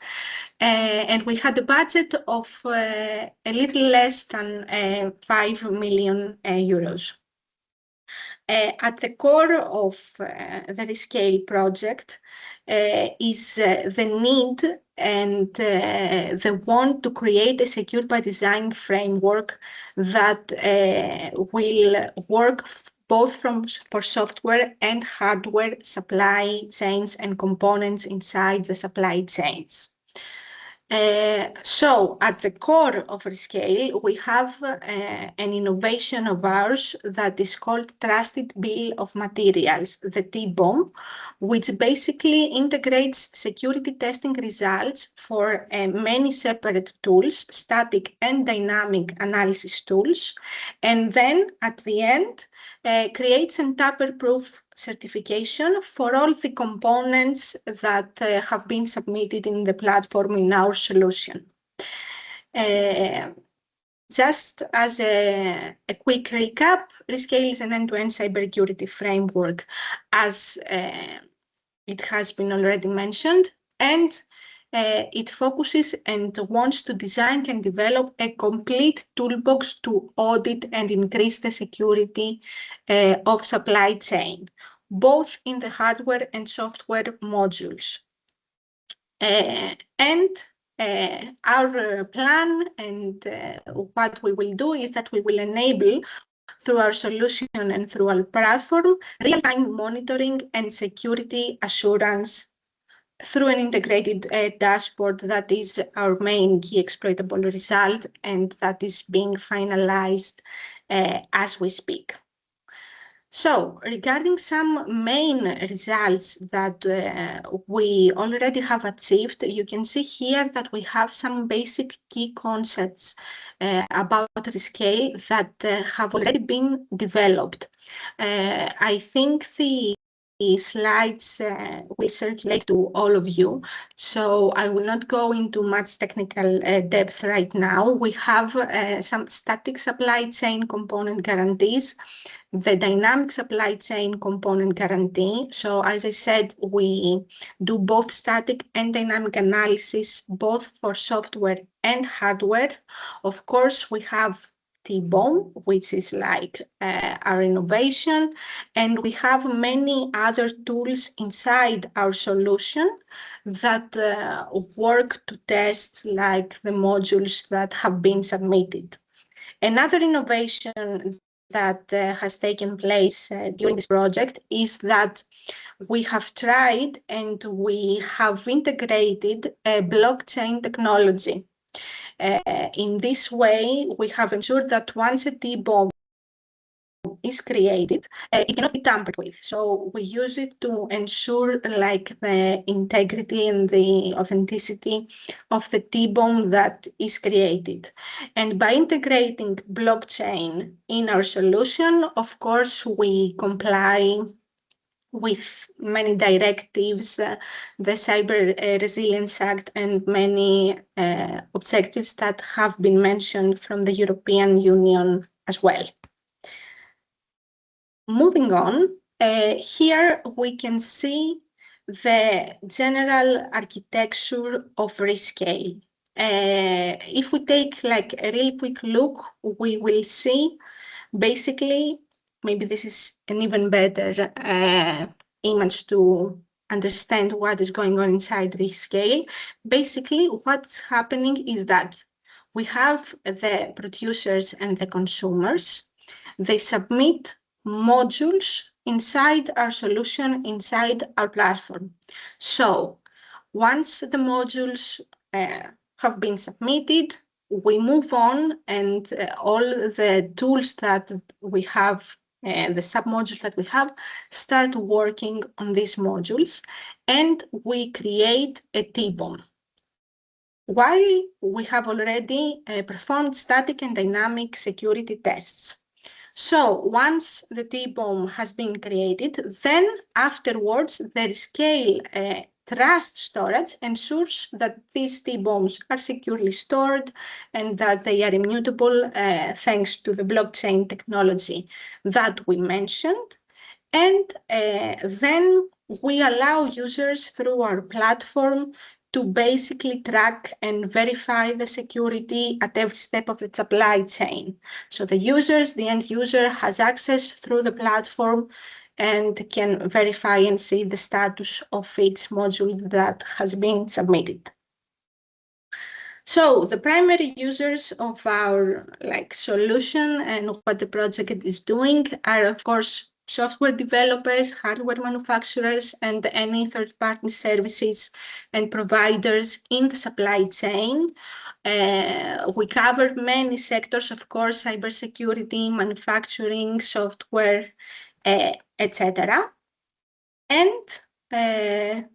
And we had a budget of a little less than 5 million euros. At the core of the RESCALE project is the need and the want to create a secure by design framework that will work both for software and hardware supply chains and components inside the supply chains. So at the core of RESCALE, we have an innovation of ours that is called Trusted Bill of Materials, the TBOM, which basically integrates security testing results for many separate tools, static and dynamic analysis tools, and then at the end creates an tamper-proof certification for all the components that have been submitted in the platform in our solution. Just as a quick recap, RESCALE is an end-to-end cybersecurity framework, as it has been already mentioned, and it focuses and wants to design and develop a complete toolbox to audit and increase the security of supply chain, both in the hardware and software modules. Our plan and what we will do is that we will enable, through our solution and through our platform, real-time monitoring and security assurance through an integrated dashboard that is our main key exploitable result and that is being finalized as we speak. So, regarding some main results that we already have achieved, you can see here that we have some basic key concepts about RESCALE that have already been developed. I think the slides will circulate to all of you, so I will not go into much technical depth right now. We have some static supply chain component guarantees, the dynamic supply chain component guarantee. So as I said, we do both static and dynamic analysis, both for software and hardware. Of course, we have TBOM, which is like our innovation, and we have many other tools inside our solution that work to test like the modules that have been submitted. Another innovation that has taken place during this project is that we have tried and we have integrated a blockchain technology. In this way, we have ensured that once a TBOM is created, it cannot be tampered with. So we use it to ensure like the integrity and the authenticity of the TBOM that is created. And by integrating blockchain in our solution, of course, we comply with many directives, the Cyber Resilience Act, and many objectives that have been mentioned from the European Union as well. Moving on, here we can see the general architecture of RESCALE. If we take like a really quick look, we will see basically, maybe this is an even better image to understand what is going on inside RESCALE. Basically, what's happening is that we have the producers and the consumers. They submit modules inside our solution, inside our platform. So once the modules have been submitted, we move on and all the tools that we have, the sub-modules that we have, start working on these modules, and we create a TBOM. While we have already performed static and dynamic security tests. So once the TBOM has been created, then afterwards the RESCALE trust storage ensures that these TBOMs are securely stored and that they are immutable thanks to the blockchain technology that we mentioned. And then we allow users through our platform to basically track and verify the security at every step of the supply chain. So the end user has access through the platform and can verify and see the status of each module that has been submitted. So the primary users of our solution and what the project is doing are, of course, software developers, hardware manufacturers, and any third-party services and providers in the supply chain. We cover many sectors, of course, cybersecurity, manufacturing, software, etc. And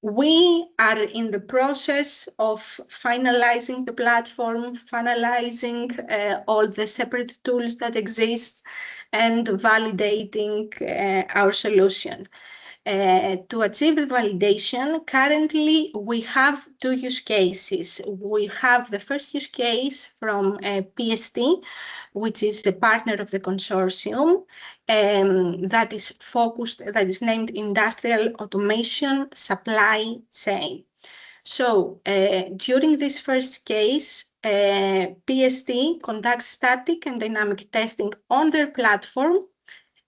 we are in the process of finalizing the platform, finalizing all the separate tools that exist, and validating our solution. To achieve the validation, currently we have two use cases. We have the first use case from PST, which is a partner of the consortium, that is named Industrial Automation Supply Chain. So during this first case, PST conducts static and dynamic testing on their platform,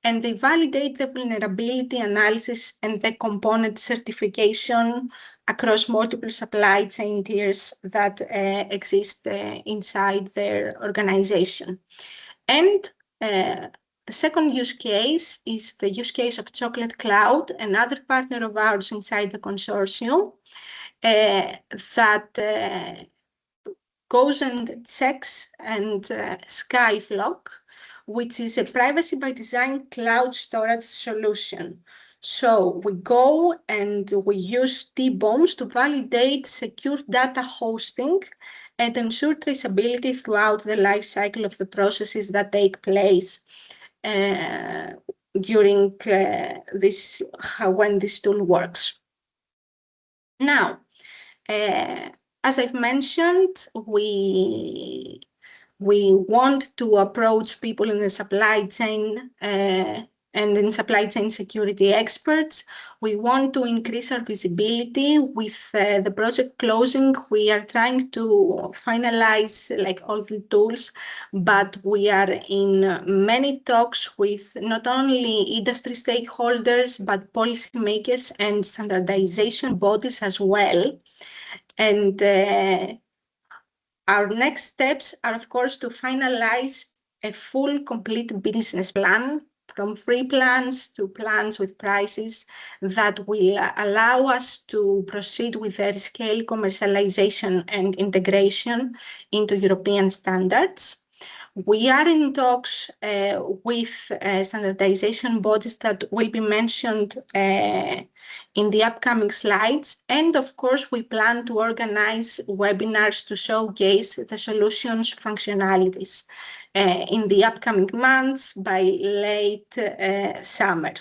and they validate the vulnerability analysis and the component certification across multiple supply chain tiers that exist inside their organization. And the second use case is the use case of Chocolate Cloud, another partner of ours inside the consortium, that goes and checks and Skyflock, which is a privacy by design cloud storage solution. So we go and we use T-bombs to validate secure data hosting and ensure traceability throughout the life cycle of the processes that take place during when this tool works. Now, as I've mentioned, we want to approach people in the supply chain and in supply chain security experts. We want to increase our visibility. With the project closing, we are trying to finalize all the tools, but we are in many talks with not only industry stakeholders, but policymakers and standardization bodies as well. And our next steps are, of course, to finalize a full, complete business plan, from free plans to plans with prices that will allow us to proceed with the RESCALE commercialization and integration into European standards. We are in talks with standardization bodies that will be mentioned in the upcoming slides. And of course, we plan to organize webinars to showcase the solution's functionalities in the upcoming months by late summer.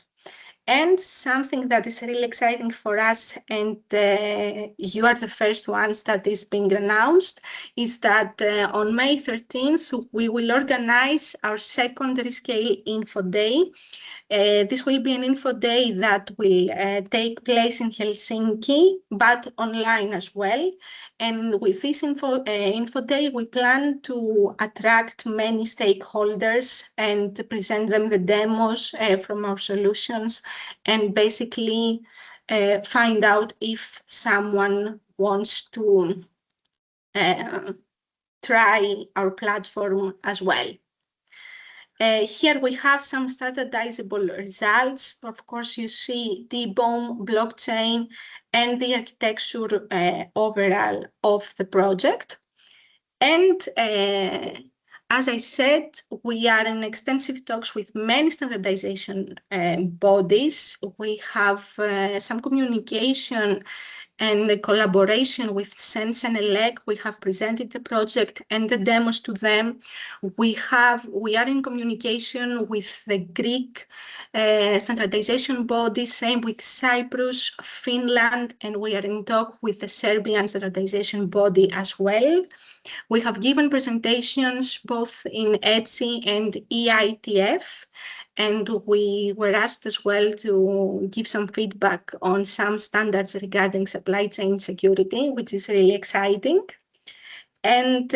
And something that is really exciting for us, and you are the first ones that is being announced, is that on May 13th, we will organize our second RESCALE Info Day. This will be an info day that will take place in Helsinki, but online as well. And with this info day, we plan to attract many stakeholders and present them the demos from our solutions, and basically find out if someone wants to try our platform as well. Here we have some standardizable results. Of course, you see T-bomb, blockchain, and the architecture overall of the project. And as I said, we are in extensive talks with many standardization bodies. We have some communication and the collaboration with Sense and ELEC. We have presented the project and the demos to them. We are in communication with the Greek standardization body, same with Cyprus, Finland, and we are in talk with the Serbian standardization body as well. We have given presentations both in ETSI and EITF, and we were asked as well to give some feedback on some standards regarding supply chain security, which is really exciting. And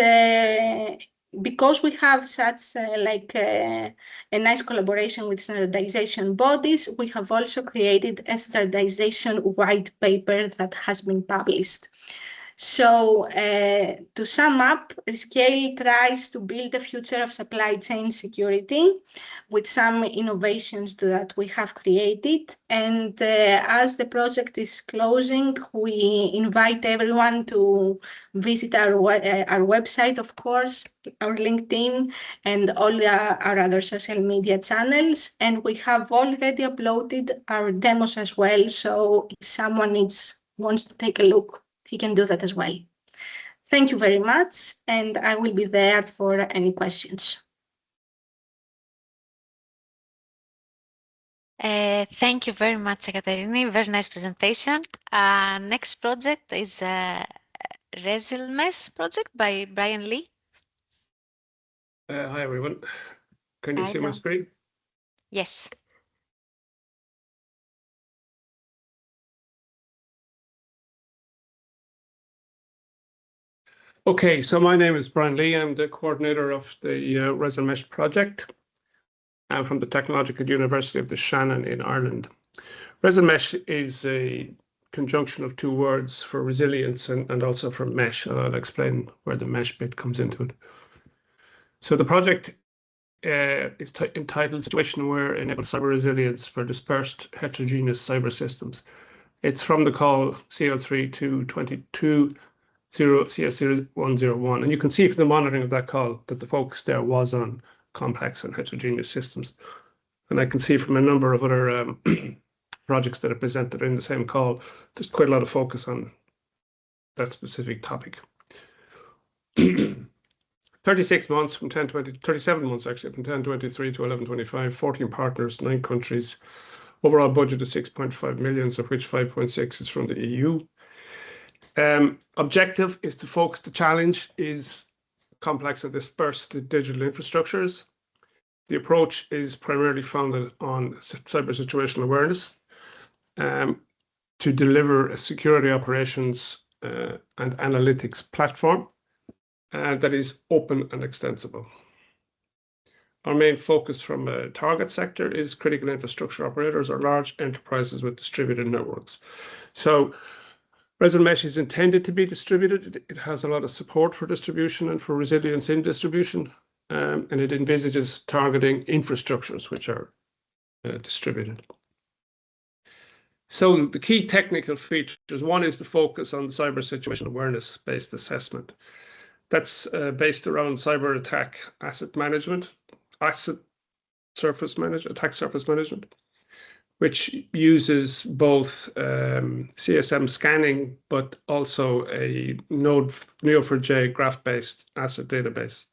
because we have such a nice collaboration with standardization bodies, we have also created a standardization white paper that has been published. So to sum up, RESCALE tries to build a future of supply chain security with some innovations that we have created. And as the project is closing, we invite everyone to visit our website, of course, our LinkedIn, and all our other social media channels. And we have already uploaded our demos as well. So if someone wants to take a look, he can do that as well. Thank you very much, and I will be there for any questions. Thank you very much, Ekaterini. Very nice presentation. Next project is ResilMesh project by Brian Lee. Hi, everyone. Can you see my screen? Yes. Okay, so my name is Brian Lee. I'm the coordinator of the ResilMesh project. I'm from the Technological University of the Shannon in Ireland. ResilMesh is a conjunction of two words for resilience and also for mesh. I'll explain where the mesh bit comes into it. So the project is entitled Situation Where Enable Cyber Resilience for Dispersed Heterogeneous Cyber Systems. It's from the call CO3 222 CS0101. And you can see from the monitoring of that call that the focus there was on complex and heterogeneous systems. And I can see from a number of other projects that are presented in the same call, there's quite a lot of focus on that specific topic. 36 months from 37 months actually, from 1023 to 1125, 14 partners, 9 countries. Overall budget is 6.5 million, of which 5.6 is from the EU. Objective is to focus. The challenge is complex and dispersed digital infrastructures. The approach is primarily founded on cyber situational awareness to deliver a security operations and analytics platform that is open and extensible. Our main focus from a target sector is critical infrastructure operators or large enterprises with distributed networks. So ResilMesh is intended to be distributed. It has a lot of support for distribution and for resilience in distribution, and it envisages targeting infrastructures which are distributed. So the key technical features, one is the focus on cyber situational awareness-based assessment. That's based around cyber attack asset management, attack surface management, which uses both CSM scanning, but also a Neo4j graph-based asset database.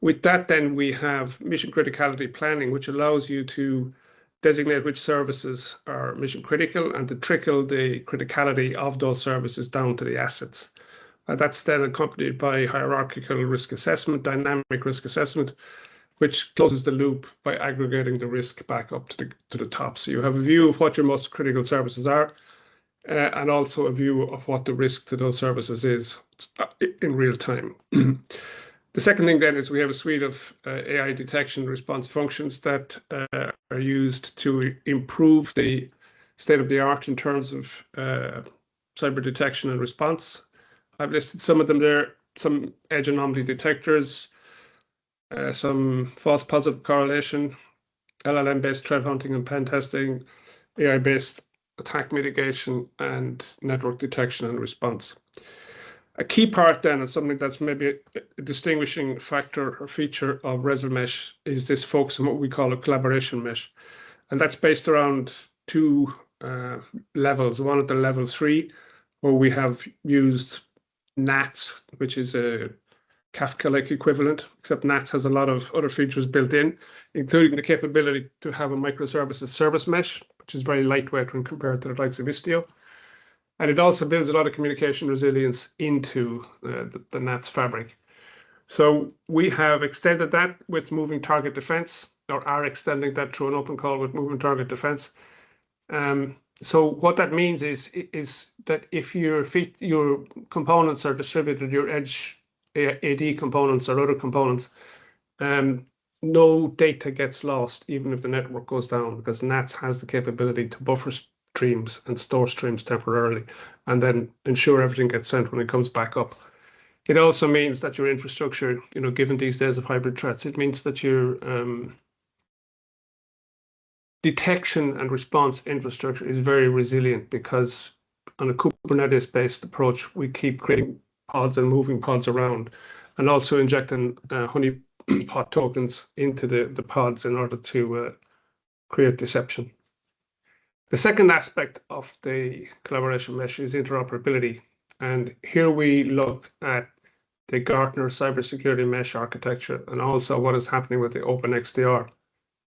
With that, then we have mission criticality planning, which allows you to designate which services are mission critical and to trickle the criticality of those services down to the assets. That's then accompanied by hierarchical risk assessment, dynamic risk assessment, which closes the loop by aggregating the risk back up to the top. So you have a view of what your most critical services are, and also a view of what the risk to those services is in real time. The second thing then is we have a suite of AI detection response functions that are used to improve the state of the art in terms of cyber detection and response. I've listed some of them there, some edge anomaly detectors, some false positive correlation, LLM-based threat hunting and pen testing, AI-based attack mitigation, and network detection and response. A key part then, and something that's maybe a distinguishing factor or feature of ResilMesh, is this focus on what we call a collaboration mesh. And that's based around two levels. One at the level 3, where we have used NATS, which is a Kafka-like equivalent, except NATS has a lot of other features built in, including the capability to have a microservices service mesh, which is very lightweight when compared to the likes of Istio. And it also builds a lot of communication resilience into the NATS fabric. So we have extended that with moving target defense or are extending that through an open call with moving target defense. So what that means is that if your components are distributed, your edge AD components or other components, no data gets lost, even if the network goes down, because NATS has the capability to buffer streams and store streams temporarily, and then ensure everything gets sent when it comes back up. It also means that your infrastructure, given these days of hybrid threats, it means that your detection and response infrastructure is very resilient, because on a Kubernetes-based approach, we keep creating pods and moving pods around, and also injecting honeypot tokens into the pods in order to create deception. The second aspect of the collaboration mesh is interoperability. And here we look at the Gartner cybersecurity mesh architecture, and also what is happening with the OpenXDR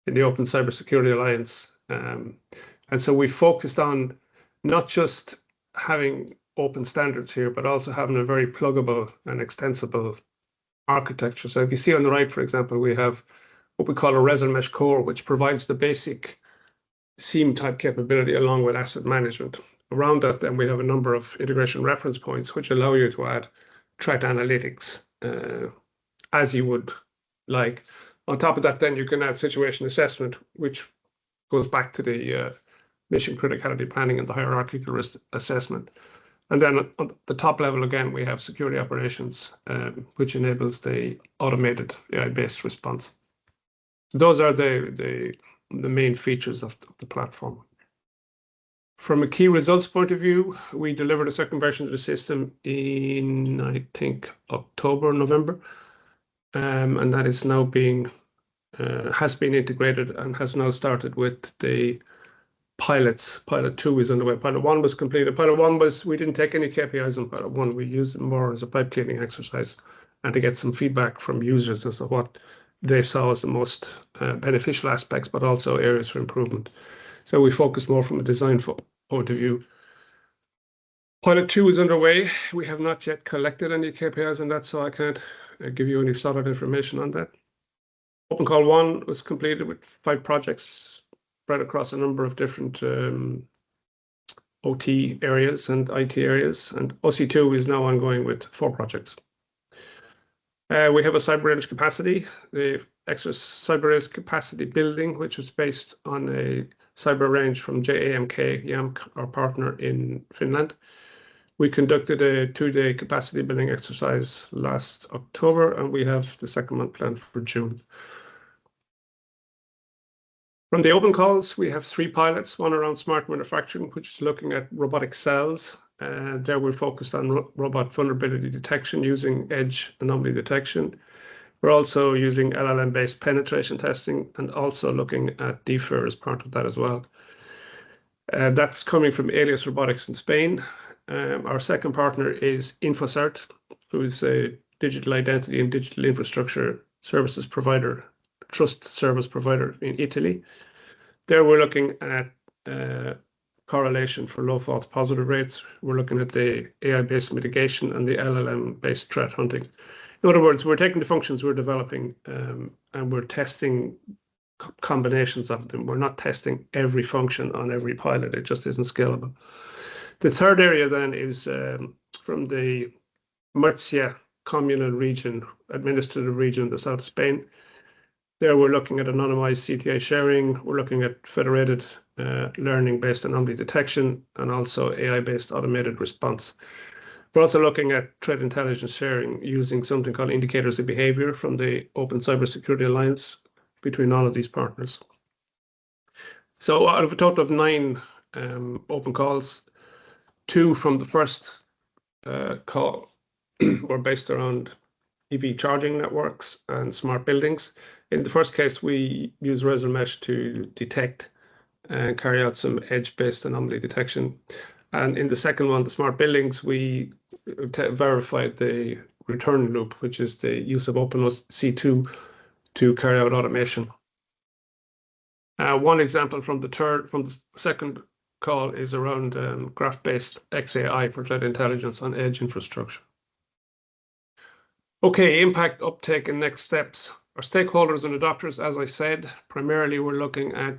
in the Open Cybersecurity Alliance. And so we focused on not just having open standards here, but also having a very pluggable and extensible architecture. So if you see on the right, for example, we have what we call a ResilMesh core, which provides the basic SIEM type capability along with asset management. Around that, then we have a number of integration reference points, which allow you to add threat analytics as you would like. On top of that, then you can add situation assessment, which goes back to the mission criticality planning and the hierarchical risk assessment. And then on the top level, again, we have security operations, which enables the automated AI-based response. Those are the main features of the platform. From a key results point of view, we delivered a second version of the system in, I think, October, November. And that is now has been integrated and has now started with the pilots. Pilot 2 is underway. Pilot 1 was completed. Pilot 1 we didn't take any KPIs on Pilot 1. We used it more as a pipe cleaning exercise and to get some feedback from users as to what they saw as the most beneficial aspects, but also areas for improvement. So we focus more from a design point of view. Pilot 2 is underway. We have not yet collected any KPIs on that, so I can't give you any solid information on that. Open Call 1 was completed with 5 projects spread across a number of different OT areas and IT areas, and OC2 is now ongoing with 4 projects. We have a cyber edge capacity, the extra cyber edge capacity building, which was based on a cyber range from JAMK, our partner in Finland. We conducted a 2-day capacity building exercise last October, and we have the second one planned for June. From the open calls, we have 3 pilots, one around smart manufacturing, which is looking at robotic cells. There we're focused on robot vulnerability detection using edge anomaly detection. We're also using LLM-based penetration testing and also looking at DFIR as part of that as well. That's coming from Alias Robotics in Spain. Our second partner is InfoCert, who is a digital identity and digital infrastructure services provider, trust service provider in Italy. There we're looking at correlation for low false positive rates. We're looking at the AI-based mitigation and the LLM-based threat hunting. In other words, we're taking the functions we're developing and we're testing combinations of them. We're not testing every function on every pilot. It just isn't scalable. The third area then is from the Murcia communal region, administrative region in the south of Spain. There we're looking at anonymized CTA sharing. We're looking at federated learning-based anomaly detection and also AI-based automated response. We're also looking at threat intelligence sharing using something called indicators of behavior from the Open Cybersecurity Alliance between all of these partners. So out of a total of 9 open calls, 2 from the first call were based around EV charging networks and smart buildings. In the first case, we use ResilMesh to detect and carry out some edge-based anomaly detection. And in the second one, the smart buildings, we verified the return loop, which is the use of OpenOC2 to carry out automation. One example from the second call is around graph-based XAI for threat intelligence on edge infrastructure. Okay, impact, uptake, and next steps. Our stakeholders and adopters, as I said, primarily we're looking at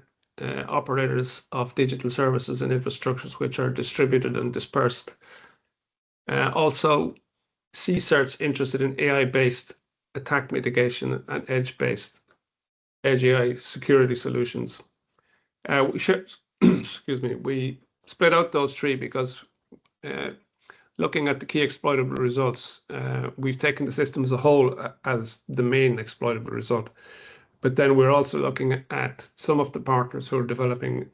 operators of digital services and infrastructures which are distributed and dispersed. Also, CSIRTs interested in AI-based attack mitigation and edge-based edge AI security solutions. Excuse me, we split out those three because looking at the key exploitable results, we've taken the system as a whole as the main exploitable result. But then we're also looking at some of the partners who are developing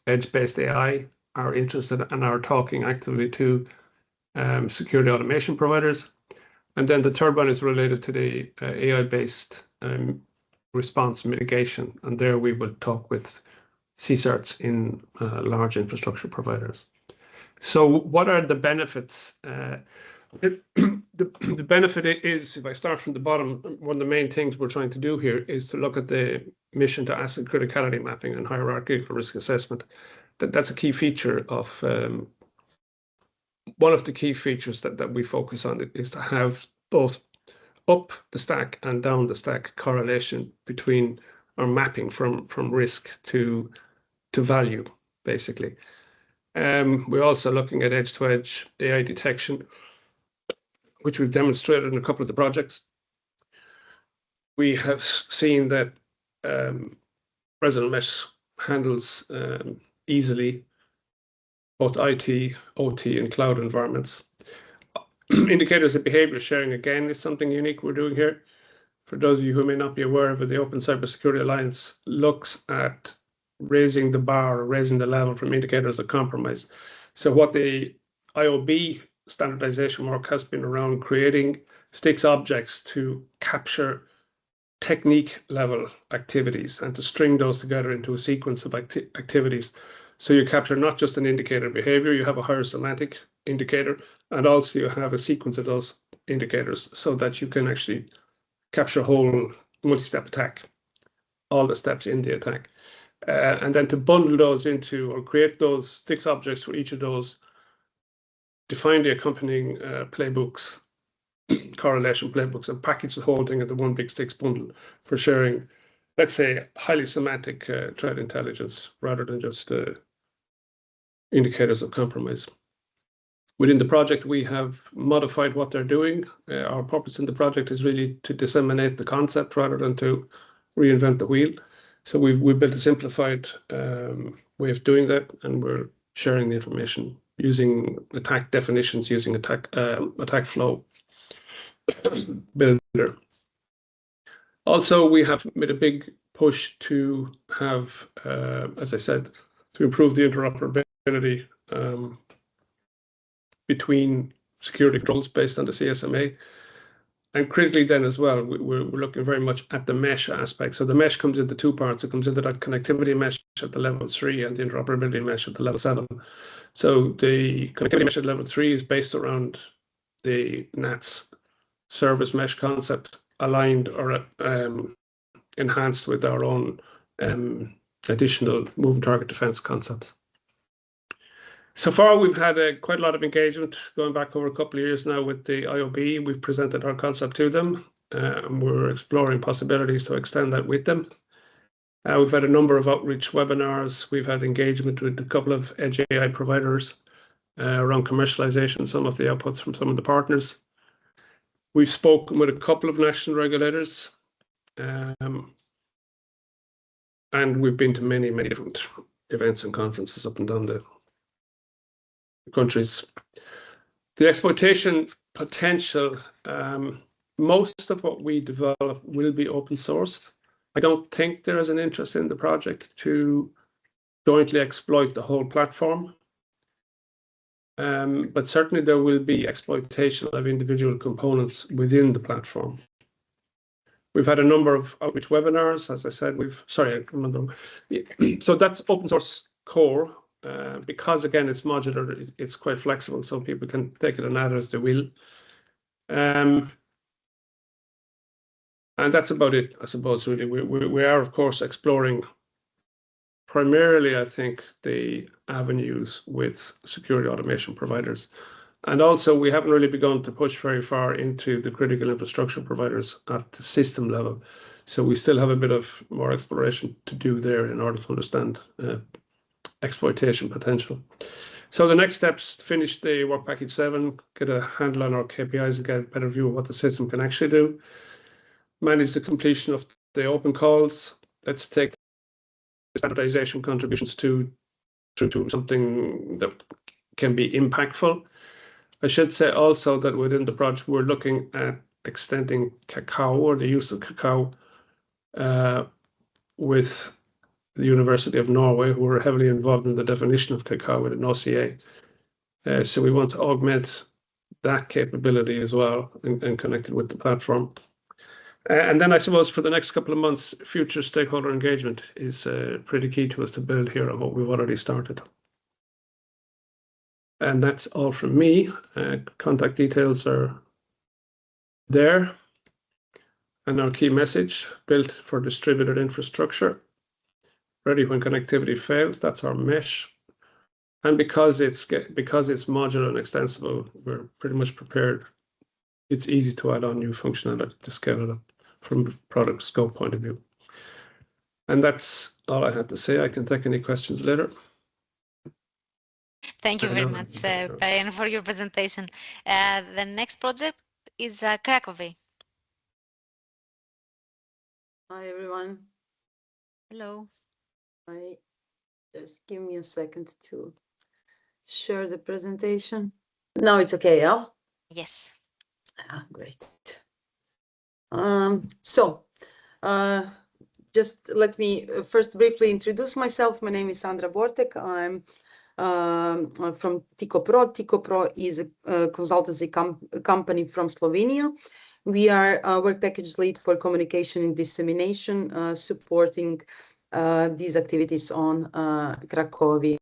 edge-based AI are interested and are talking actively to security automation providers. And then the third one is related to the AI-based response mitigation. And there we will talk with CSIRTs in large infrastructure providers. So what are the benefits? The benefit is, if I start from the bottom, one of the main things we're trying to do here is to look at the mission to asset criticality mapping and hierarchical risk assessment. That's a key feature of one of the key features that we focus on is to have both up the stack and down the stack correlation between our mapping from risk to value, basically. We're also looking at edge-to-edge AI detection, which we've demonstrated in a couple of the projects. We have seen that ResilMesh handles easily both IT, OT, and cloud environments. Indicators of behavior sharing, again, is something unique we're doing here. For those of you who may not be aware of it, the Open Cybersecurity Alliance looks at raising the bar, or raising the level from indicators of compromise. So what the IOB standardization work has been around creating STIX objects to capture technique level activities and to string those together into a sequence of activities. So you capture not just an indicator of behavior, you have a higher semantic indicator, and also you have a sequence of those indicators so that you can actually capture a whole multi-step attack, all the steps in the attack. And then to bundle those into, or create those STIX objects for each of those, define the accompanying playbooks, correlation playbooks, and package the whole thing into one big STIX bundle for sharing, let's say, highly semantic threat intelligence rather than just indicators of compromise. Within the project, we have modified what they're doing. Our purpose in the project is really to disseminate the concept rather than to reinvent the wheel. So we've built a simplified way of doing that, and we're sharing the information using attack definitions, using attack flow builder. Also, we have made a big push to have, as I said, to improve the interoperability between security controls based on the CSMA. And critically then as well, we're looking very much at the mesh aspect. So the mesh comes into two parts. It comes into that connectivity mesh at the level 3 and the interoperability mesh at the level 7. So the connectivity mesh at level 3 is based around the NATS service mesh concept, aligned or enhanced with our own additional moving target defense concepts. So far, we've had quite a lot of engagement going back over a couple of years now with the IOB. We've presented our concept to them, and we're exploring possibilities to extend that with them. We've had a number of outreach webinars. We've had engagement with a couple of edge AI providers around commercialization, some of the outputs from some of the partners. We've spoken with a couple of national regulators, and we've been to many, many different events and conferences up and down the countries. The exploitation potential, most of what we develop will be open sourced. I don't think there is an interest in the project to jointly exploit the whole platform. But certainly there will be exploitation of individual components within the platform. We've had a number of outreach webinars, as I said, sorry, I remember. So that's open source core. Because again, it's modular, it's quite flexible, so people can take it and add as they will. And that's about it, I suppose, really. We are, of course, exploring primarily, I think, the avenues with security automation providers. And also, we haven't really begun to push very far into the critical infrastructure providers at the system level. So we still have a bit of more exploration to do there in order to understand exploitation potential. So the next steps, finish the work package 7, get a handle on our KPIs and get a better view of what the system can actually do, manage the completion of the open calls. Let's take the standardization contributions to something that can be impactful. I should say also that within the project, we're looking at extending CACAO, or the use of CACAO, with the University of Norway, who are heavily involved in the definition of CACAO with an OCA. So we want to augment that capability as well and connect it with the platform. And then I suppose for the next couple of months, future stakeholder engagement is pretty key to us to build here on what we've already started. And that's all from me. Contact details are there. And our key message, built for distributed infrastructure, ready when connectivity fails. That's our mesh. And because it's modular and extensible, we're pretty much prepared. It's easy to add on new functionality to scale it up from a product scope point of view. And that's all I had to say. I can take any questions later. Thank you very much, Brian, for your presentation. The next project is CraCoWi. Hi, everyone. Hello. Just give me a second to share the presentation. No, it's okay, yeah? Yes. Great. Just let me first briefly introduce myself. My name is Sandra Bortek. I'm from TicoPro. TicoPro is a consultancy company from Slovenia. We are work package lead for communication and dissemination, supporting these activities on CraCoWi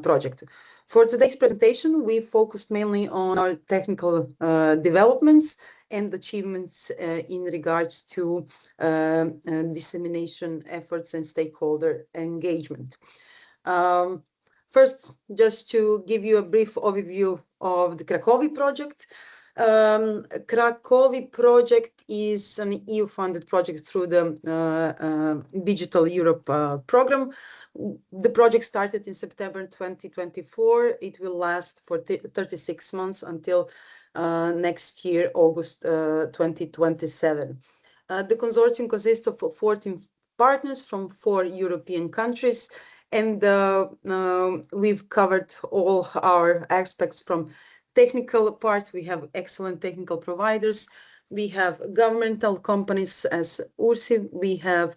project. For today's presentation, we focused mainly on our technical developments and achievements in regards to dissemination efforts and stakeholder engagement. First, just to give you a brief overview of the CraCoWi project. CraCoWi project is an EU-funded project through the Digital Europe program. The project started in September 2024. It will last for 36 months until next year, August 2027. The consortium consists of 14 partners from 4 European countries, and we've covered all our aspects from technical part. We have excellent technical providers. We have governmental companies as URSI. We have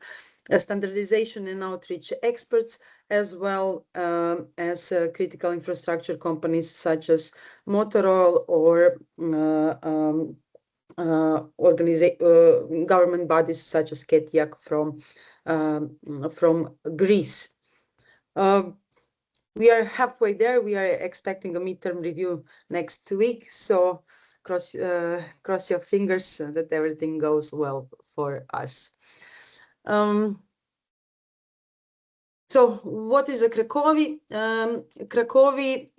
standardization and outreach experts, as well as critical infrastructure companies such as Motorola or government bodies such as Ketiak from Greece. We are halfway there. We are expecting a midterm review next week. So cross your fingers that everything goes well for us. So what is a CraCoWi? CraCoWi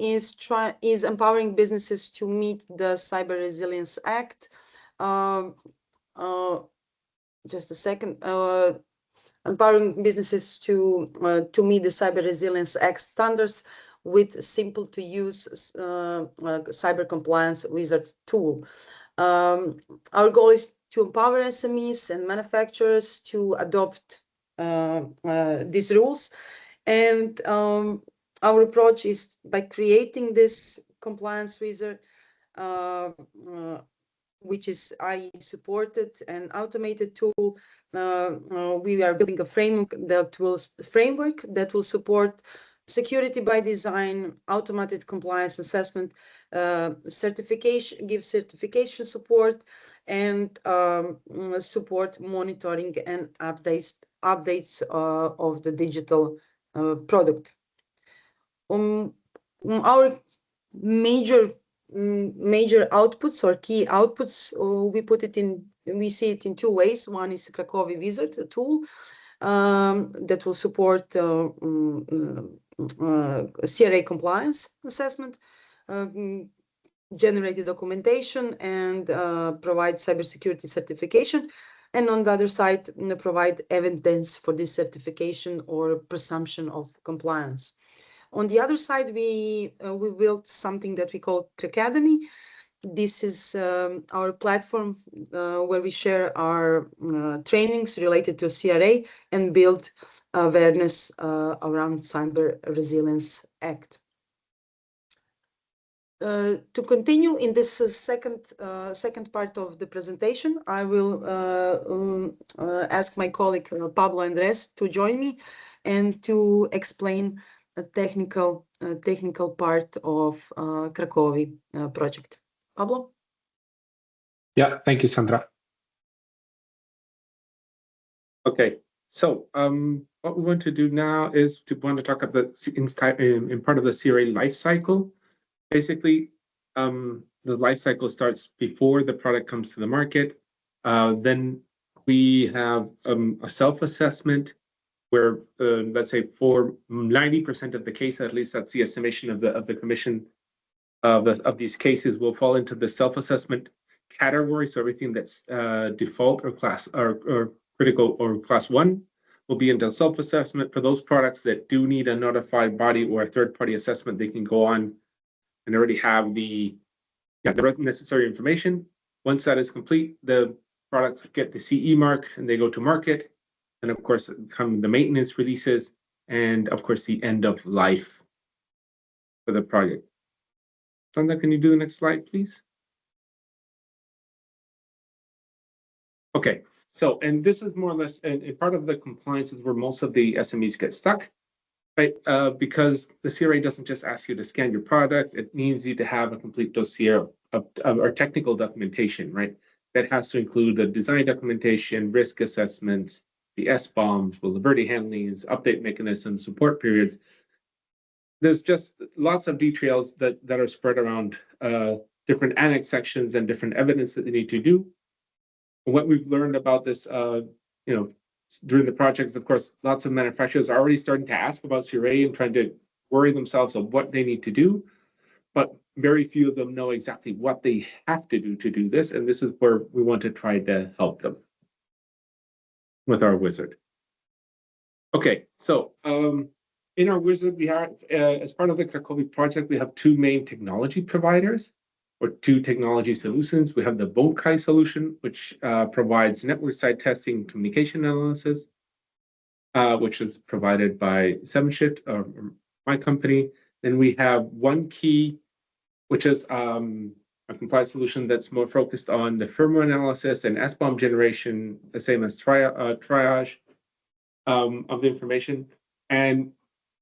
is empowering businesses to meet the Cyber Resilience Act. Just a second. Empowering businesses to meet the Cyber Resilience Act standards with simple to use cyber compliance wizard tool. Our goal is to empower SMEs and manufacturers to adopt these rules. And our approach is by creating this compliance wizard, which is AI supported and automated tool. We are building a framework that will support security by design, automated compliance assessment, certification support, and support monitoring and updates of the digital product. Our major outputs or key outputs, we see it in 2 ways. One is CraCoWi Wizard, a tool that will support CRA compliance assessment. generate the documentation and provide cybersecurity certification. And on the other side, provide evidence for this certification or presumption of compliance. On the other side, we built something that we call CraCoWi. This is our platform where we share our trainings related to CRA and build awareness around Cyber Resilience Act. To continue in this second part of the presentation, I will ask my colleague Pablo Andres to join me and to explain a technical part of CraCoWi project. Pablo? Yeah, thank you, Sandra. Okay, so what we want to do now is to talk about in part of the CRA life cycle. Basically, the life cycle starts before the product comes to the market. Then we have a self-assessment where, let's say, for 90% of the case, at least that's the estimation of the commission of these cases, will fall into the self-assessment category. So everything that's default or class or critical or class 1 will be into self-assessment. For those products that do need a notified body or a third-party assessment, they can go on and already have the necessary information. Once that is complete, the products get the CE mark and they go to market. And of course, come the maintenance releases and of course the end of life for the project. Sandra, can you do the next slide, please? Okay, so, and this is more or less a part of the compliance is where most of the SMEs get stuck. Right, because the CRA doesn't just ask you to scan your product, it needs you to have a complete dossier of technical documentation, right? That has to include the design documentation, risk assessments, the SBOMs, vulnerability handlings, update mechanisms, support periods. There's just lots of details that are spread around different annex sections and different evidence that they need to do. And what we've learned about this, during the projects, of course, lots of manufacturers are already starting to ask about CRA and trying to worry themselves of what they need to do, but very few of them know exactly what they have to do this, and this is where we want to try to help them with our wizard. Okay, so in our wizard, we have, as part of the CraCoWi project, we have two main technology providers, or two technology solutions. We have the COcyber solution, which provides network side testing communication analysis, which is provided by SevenShift, my company. Then we have OneKey, which is a compliance solution that's more focused on the firmware analysis and SBOM generation, the same as triage of the information. And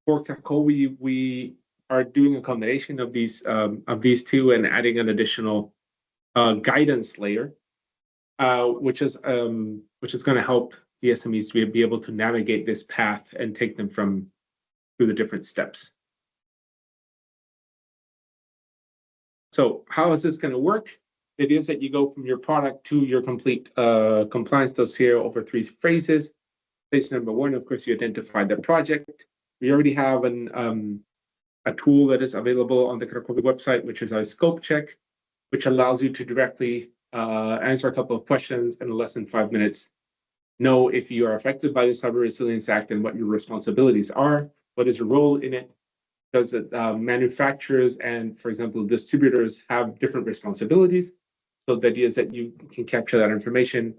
for CraCoWi, we are doing a combination of these two and adding an additional guidance layer, which is going to help the SMEs to be able to navigate this path and take them through the different steps. So how is this going to work? It is that you go from your product to your complete compliance dossier over 3 phases. Phase number 1, of course, you identify the project. We already have a tool that is available on the CraCoWi website, which is our scope check, which allows you to directly answer a couple of questions in less than 5 minutes. Know if you are affected by the Cyber Resilience Act and what your responsibilities are. What is your role in it? Does it manufacturers and, for example, distributors have different responsibilities? So the idea is that you can capture that information.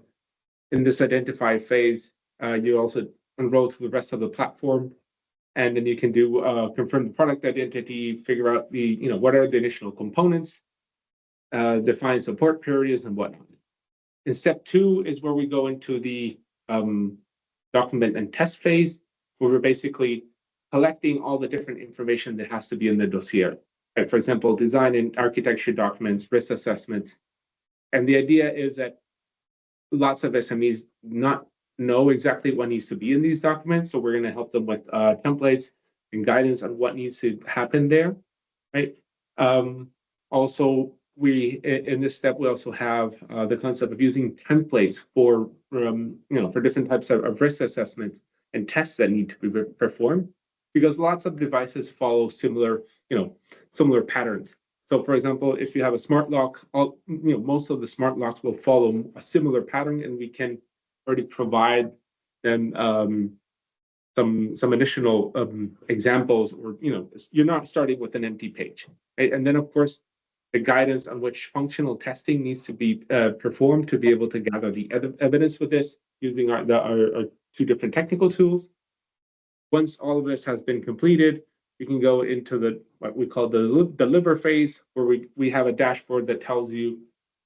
In this identify phase, you also enroll to the rest of the platform. And then you can do confirm the product identity, figure out what are the initial components, define support periods and whatnot. And step 2 is where we go into the document and test phase, where we're basically collecting all the different information that has to be in the dossier. Right? For example, design and architecture documents, risk assessments. And the idea is that lots of SMEs not know exactly what needs to be in these documents. So we're going to help them with templates and guidance on what needs to happen there, right? Also, in this step, we also have the concept of using templates for different types of risk assessments and tests that need to be performed, because lots of devices follow similar patterns. So for example, if you have a smart lock, most of the smart locks will follow a similar pattern, and we can already provide them some additional examples, or you're not starting with an empty page, right? And then of course, the guidance on which functional testing needs to be performed to be able to gather the evidence for this using our two different technical tools. Once all of this has been completed, we can go into what we call the deliver phase, where we have a dashboard that tells you,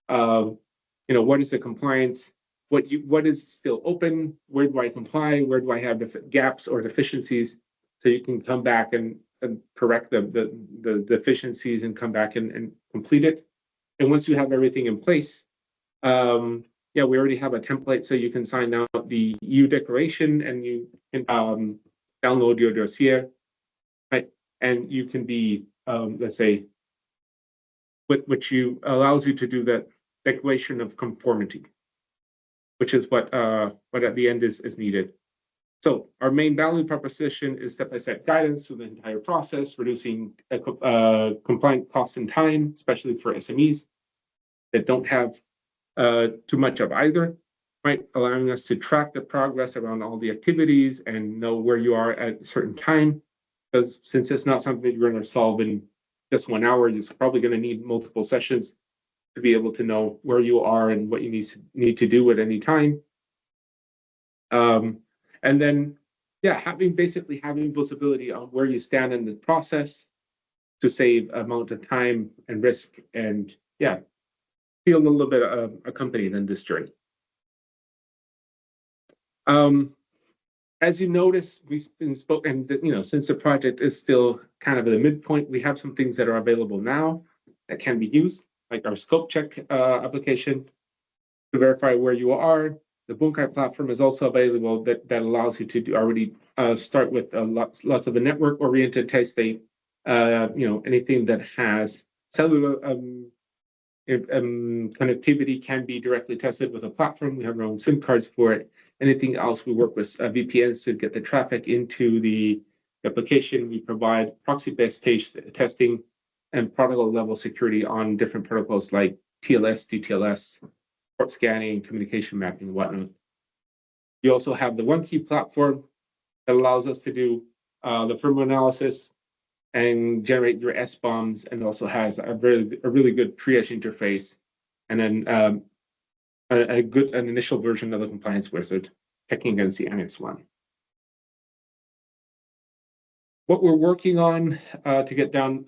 what is the compliance, what is still open, where do I comply, where do I have gaps or deficiencies, so you can come back and correct the deficiencies and come back and complete it. And once you have everything in place, we already have a template, so you can sign out the EU declaration, and you can download your dossier, right? And you can be, let's say, which allows you to do that declaration of conformity, which is what at the end is needed. So our main value proposition is step-by-step guidance through the entire process, reducing compliant costs and time, especially for SMEs that don't have too much of either, right? Allowing us to track the progress around all the activities and know where you are at a certain time. Because since it's not something that you're going to solve in just 1 hour, it's probably going to need multiple sessions to be able to know where you are and what you need to do at any time. And then, having visibility on where you stand in the process to save amount of time and risk, and feel a little bit accompanied in this journey. As you notice, we've been spoken, since the project is still kind of at the midpoint, we have some things that are available now that can be used, like our scope check application to verify where you are. The Bunkai platform is also available that allows you to already start with lots of the network-oriented testing. Anything that has cellular connectivity can be directly tested with a platform. We have our own SIM cards for it. Anything else, we work with VPNs to get the traffic into the application. We provide proxy-based testing and protocol level security on different protocols like TLS, DTLS, port scanning, communication mapping, and whatnot. You also have the OneKey platform that allows us to do the firmware analysis and generate your SBOMs, and also has a really good triage interface, and then an initial version of the compliance wizard checking against the Annex 1. What we're working on to get down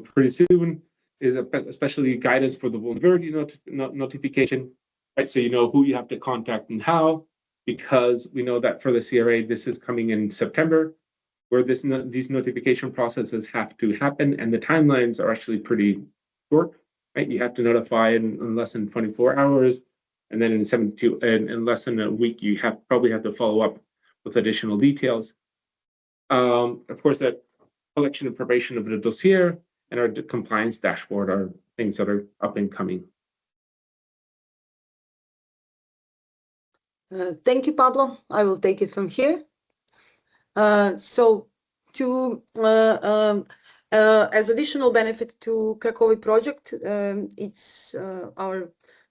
pretty soon is especially guidance for the vulnerability notification, right? So you know who you have to contact and how, because we know that for the CRA, this is coming in September, where these notification processes have to happen, and the timelines are actually pretty short, right? You have to notify in less than 24 hours, and then in less than a week, you probably have to follow up with additional details. Of course, that collection and preparation of the dossier and our compliance dashboard are things that are up and coming. Thank you, Pablo. I will take it from here. So as additional benefit to CraCoWi project,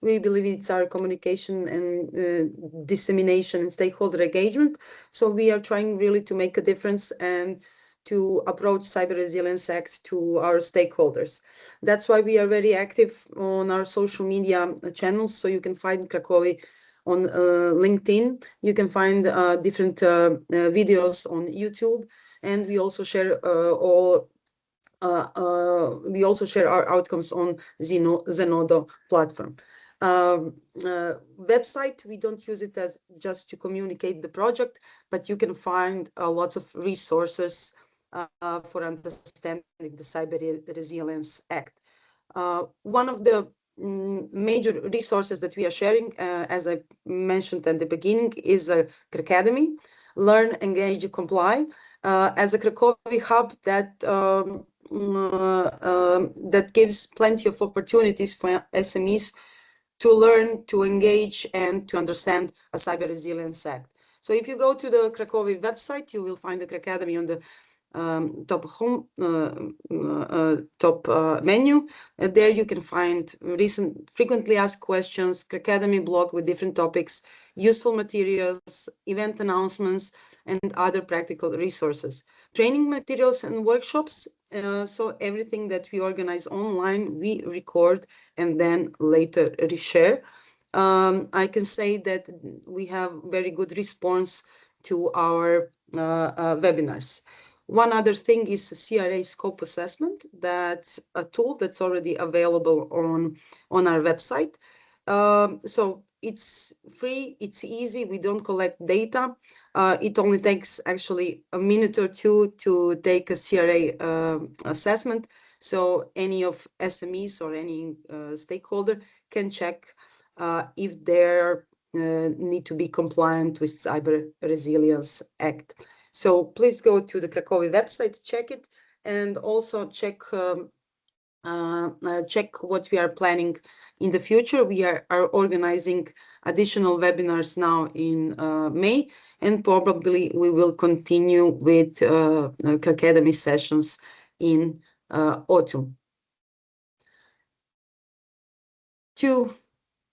we believe it's our communication and dissemination and stakeholder engagement. So we are trying really to make a difference and to approach Cyber Resilience Act to our stakeholders. That's why we are very active on our social media channels. So you can find CraCoWi on LinkedIn. You can find different videos on YouTube, and we also share our outcomes on Zenodo platform. Website, we don't use it as just to communicate the project, but you can find lots of resources for understanding the Cyber Resilience Act. One of the major resources that we are sharing, as I mentioned at the beginning, is CraCademy, Learn, Engage, Comply, as a CraCoWi hub that gives plenty of opportunities for SMEs to learn, to engage, and to understand a Cyber Resilience Act. So if you go to the CraCoWi website, you will find the CraCademy on the top menu. There you can find recent frequently asked questions, Academy blog with different topics, useful materials, event announcements, and other practical resources. Training materials and workshops. So everything that we organize online, we record and then later reshare. I can say that we have very good response to our webinars. One other thing is CRA scope assessment. That's a tool that's already available on our website. So it's free, it's easy, we don't collect data. It only takes actually a minute or two to take a CRA assessment. So any of SMEs or any stakeholder can check if they need to be compliant with Cyber Resilience Act. So please go to the CraCoWi website, check it, and also check what we are planning in the future. We are organizing additional webinars now in May, and probably we will continue with Academy sessions in autumn. To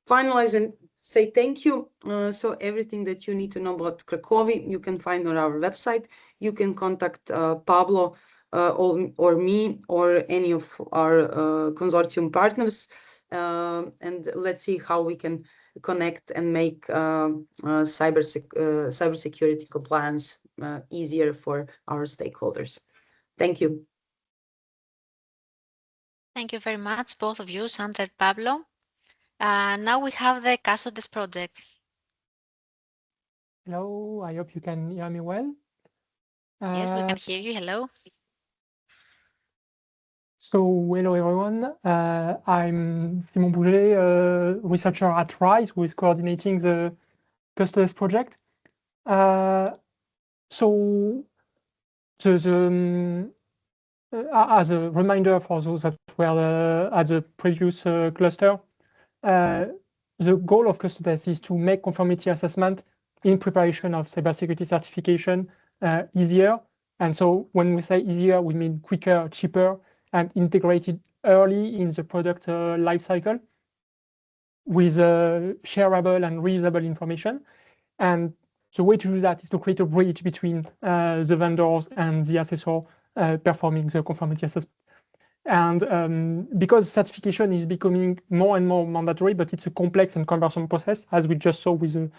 finalize and say thank you. So everything that you need to know about CraCoWi, you can find on our website. You can contact Pablo or me or any of our consortium partners. And let's see how we can connect and make cybersecurity compliance easier for our stakeholders. Thank you. Thank you very much, both of you, Sandra and Pablo. Now we have the CUSTODES project. Hello, I hope you can hear me well. Yes, we can hear you. Hello. So, hello everyone. I'm Simon Bouget, a researcher at RISE, who is coordinating the CUSTODES project. So, as a reminder for those that were at the previous cluster, the goal of CUSTODES is to make conformity assessment in preparation of cybersecurity certification easier. And so when we say easier, we mean quicker, cheaper, and integrated early in the product lifecycle with shareable and reusable information. And the way to do that is to create a bridge between the vendors and the assessor performing the conformity assessment. And because certification is becoming more and more mandatory, but it's a complex and cumbersome process, as we just saw with the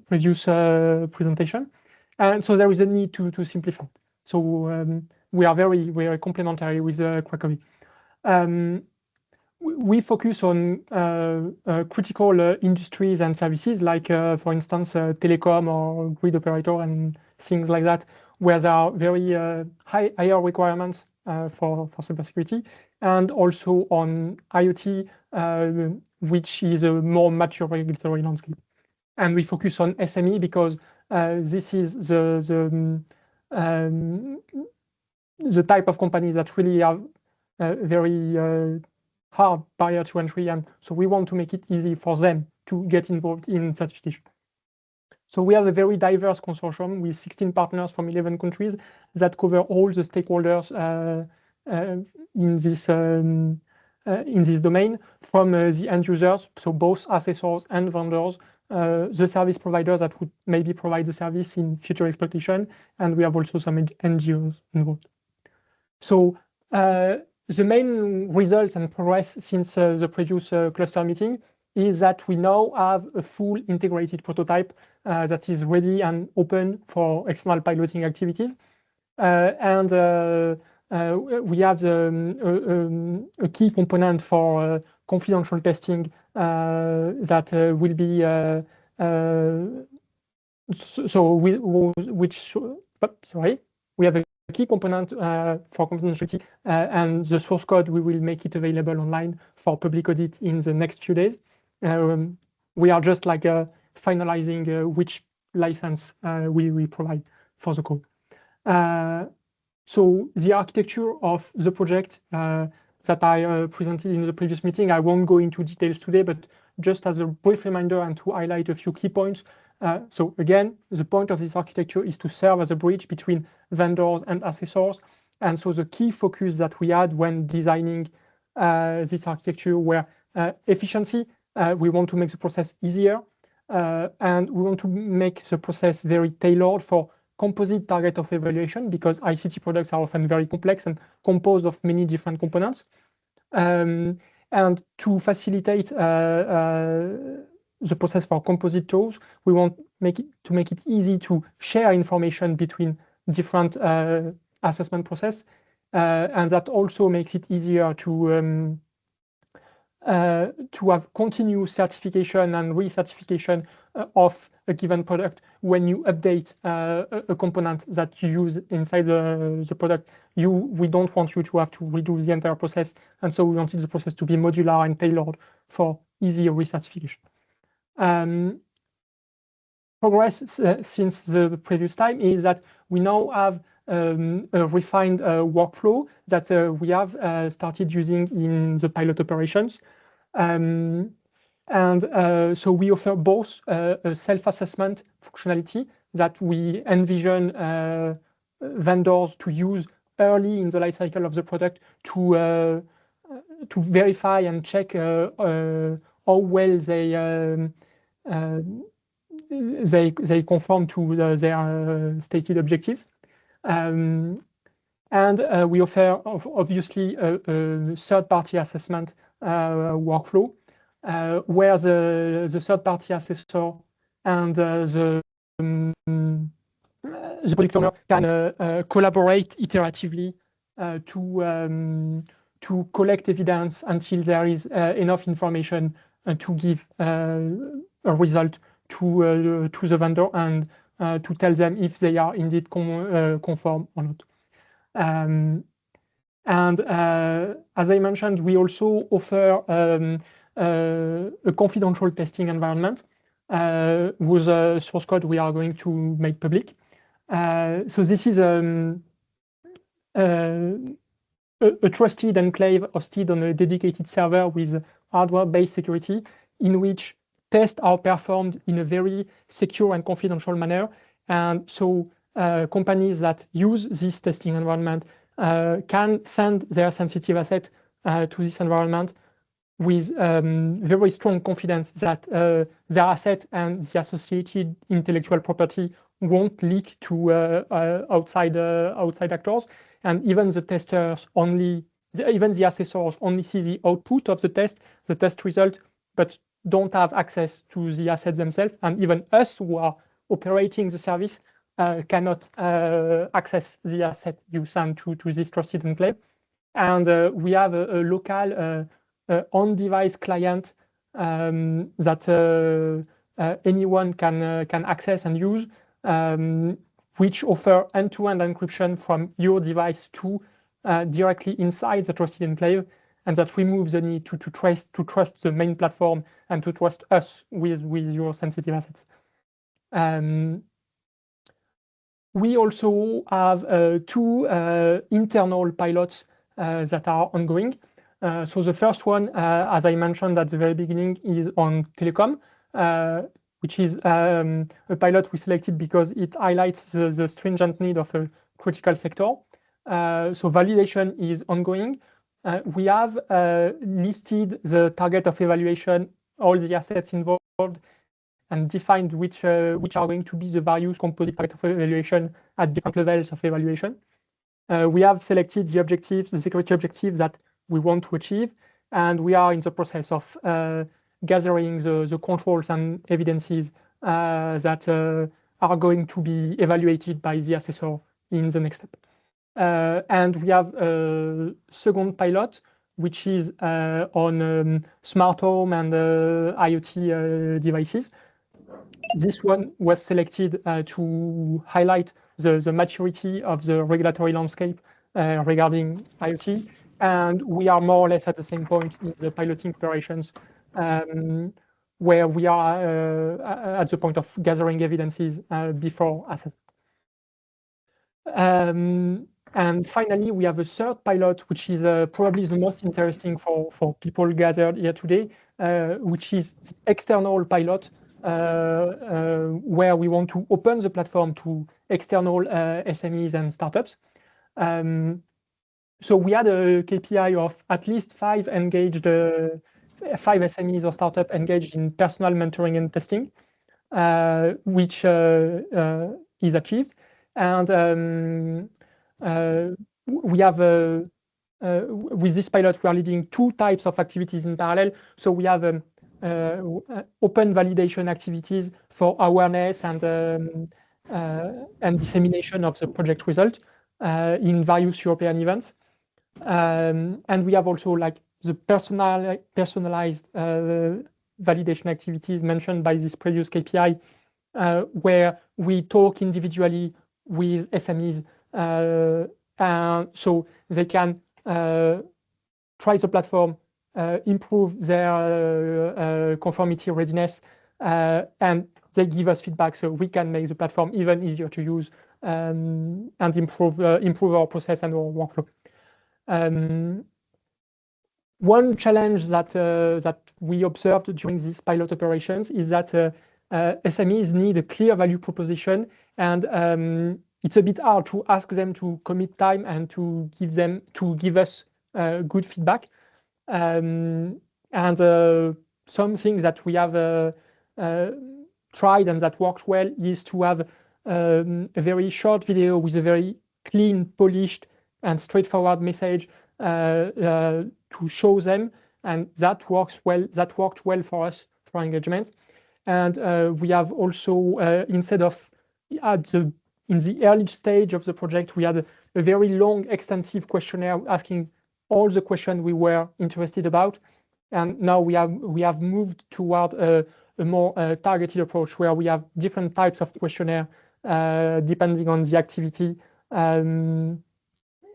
previous presentation. And so there is a need to simplify. So we are very complementary with CraCoWi. We focus on critical industries and services like, for instance, telecom or grid operator and things like that, where there are very higher requirements for cybersecurity, and also on IoT, which is a more mature regulatory landscape. And we focus on SME because this is the type of companies that really have very hard barrier to entry, and so we want to make it easy for them to get involved in certification. So we have a very diverse consortium with 16 partners from 11 countries that cover all the stakeholders in this domain, from the end users, so both assessors and vendors, the service providers that would maybe provide the service in future exploitation, and we have also some NGOs involved. So the main results and progress since the previous cluster meeting is that we now have a full integrated prototype that is ready and open for external piloting activities. And we have a key component for confidential testing that will be we have a key component for confidentiality, and the source code, we will make it available online for public audit in the next few days. We are just like finalizing which license we provide for the code. So the architecture of the project that I presented in the previous meeting, I won't go into details today, but just as a brief reminder and to highlight a few key points, So again, the point of this architecture is to serve as a bridge between vendors and assessors. And so the key focus that we had when designing this architecture were efficiency. We want to make the process easier, and we want to make the process very tailored for composite target of evaluation, because ICT products are often very complex and composed of many different components. And to facilitate the process for composite tools, we want to make it easy to share information between different assessment process, and that also makes it easier to have continuous certification and recertification of a given product when you update a component that you use inside the product. We don't want you to have to redo the entire process, and so we wanted the process to be modular and tailored for easy recertification. Progress since the previous time is that we now have a refined workflow that we have started using in the pilot operations. So we offer both a self-assessment functionality that we envision vendors to use early in the life cycle of the product to verify and check how well they conform to their stated objectives. We offer obviously a third-party assessment workflow where the third-party assessor and the product owner can collaborate iteratively to collect evidence until there is enough information to give a result to the vendor and to tell them if they are indeed conform or not. As I mentioned, we also offer a confidential testing environment with source code we are going to make public. So this is a trusted enclave hosted on a dedicated server with hardware-based security, in which tests are performed in a very secure and confidential manner. And so companies that use this testing environment can send their sensitive asset to this environment with very strong confidence that their asset and the associated intellectual property won't leak to outside actors. And even the testers even the assessors only see the output of the test result, but don't have access to the assets themselves. And even us who are operating the service cannot access the asset you send to this trusted enclave. And we have a local on-device client that anyone can access and use, which offer end-to-end encryption from your device to directly inside the trusted enclave, and that removes the need to trust the main platform and to trust us with your sensitive assets. We also have two internal pilots that are ongoing. So the first one, as I mentioned at the very beginning, is on telecom, which is a pilot we selected because it highlights the stringent need of a critical sector. So validation is ongoing. We have listed the target of evaluation, all the assets involved, and defined which are going to be the various composite target of evaluation at different levels of evaluation. We have selected the objectives, the security objectives that we want to achieve, and we are in the process of gathering the controls and evidences that are going to be evaluated by the assessor in the next step. And we have a second pilot, which is on smart home and IoT devices. This one was selected to highlight the maturity of the regulatory landscape regarding IoT. And we are more or less at the same point in the piloting operations, where we are at the point of gathering evidences before assessment. And finally, we have a third pilot, which is probably the most interesting for people gathered here today, which is the external pilot where we want to open the platform to external SMEs and startups. So we had a KPI of at least 5 engaged, 5 SMEs or startups engaged in personal mentoring and testing, which is achieved. And we have, with this pilot, we are leading 2 types of activities in parallel. So we have open validation activities for awareness and dissemination of the project result in various European events. And we have also like the personalized validation activities mentioned by this previous KPI, where we talk individually with SMEs, so they can try the platform, improve their conformity readiness, and they give us feedback so we can make the platform even easier to use and improve our process and our workflow. One challenge that we observed during these pilot operations is that SMEs need a clear value proposition, and it's a bit hard to ask them to commit time and to give us good feedback. And some things that we have tried and that works well is to have a very short video with a very clean, polished, and straightforward message to show them, and that works well. That worked well for us for engagement. And we have also instead of in the early stage of the project, we had a very long, extensive questionnaire asking all the questions we were interested about. And now we have moved toward a more targeted approach where we have different types of questionnaire depending on the activity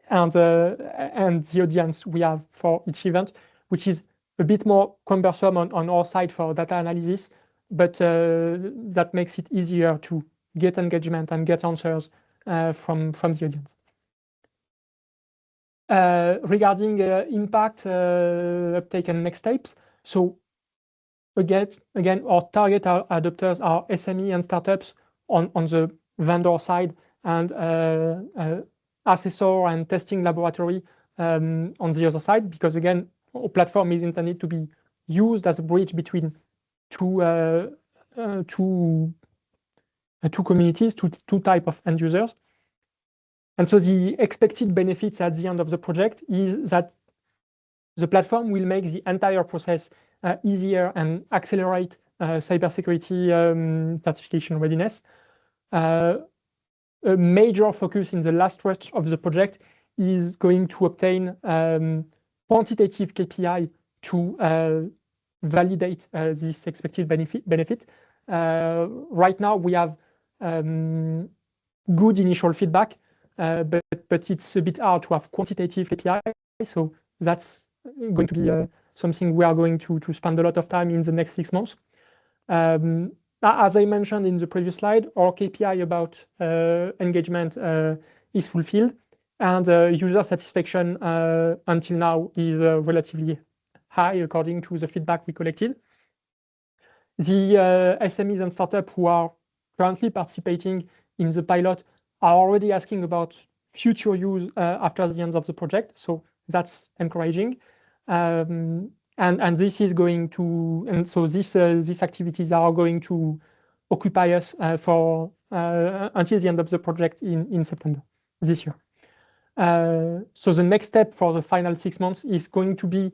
and the audience we have for each event, which is a bit more cumbersome on our side for data analysis, but that makes it easier to get engagement and get answers from the audience. Regarding impact, uptake, and next steps. So again, our target adopters are SME and startups on the vendor side, and assessor and testing laboratory on the other side, because again, our platform is intended to be used as a bridge between two communities, two types of end users. And so the expected benefits at the end of the project is that the platform will make the entire process easier and accelerate cybersecurity certification readiness. A major focus in the last stretch of the project is going to obtain quantitative KPI to validate this expected benefit. Right now, we have good initial feedback, but it's a bit hard to have quantitative KPI. So that's going to be something we are going to spend a lot of time in the next 6 months. As I mentioned in the previous slide, our KPI about engagement is fulfilled, and user satisfaction until now is relatively high according to the feedback we collected. The SMEs and startups who are currently participating in the pilot are already asking about future use after the end of the project, so that's encouraging. And this is going to, and so these activities are going to occupy us for until the end of the project in September this year. So the next step for the final 6 months is going to be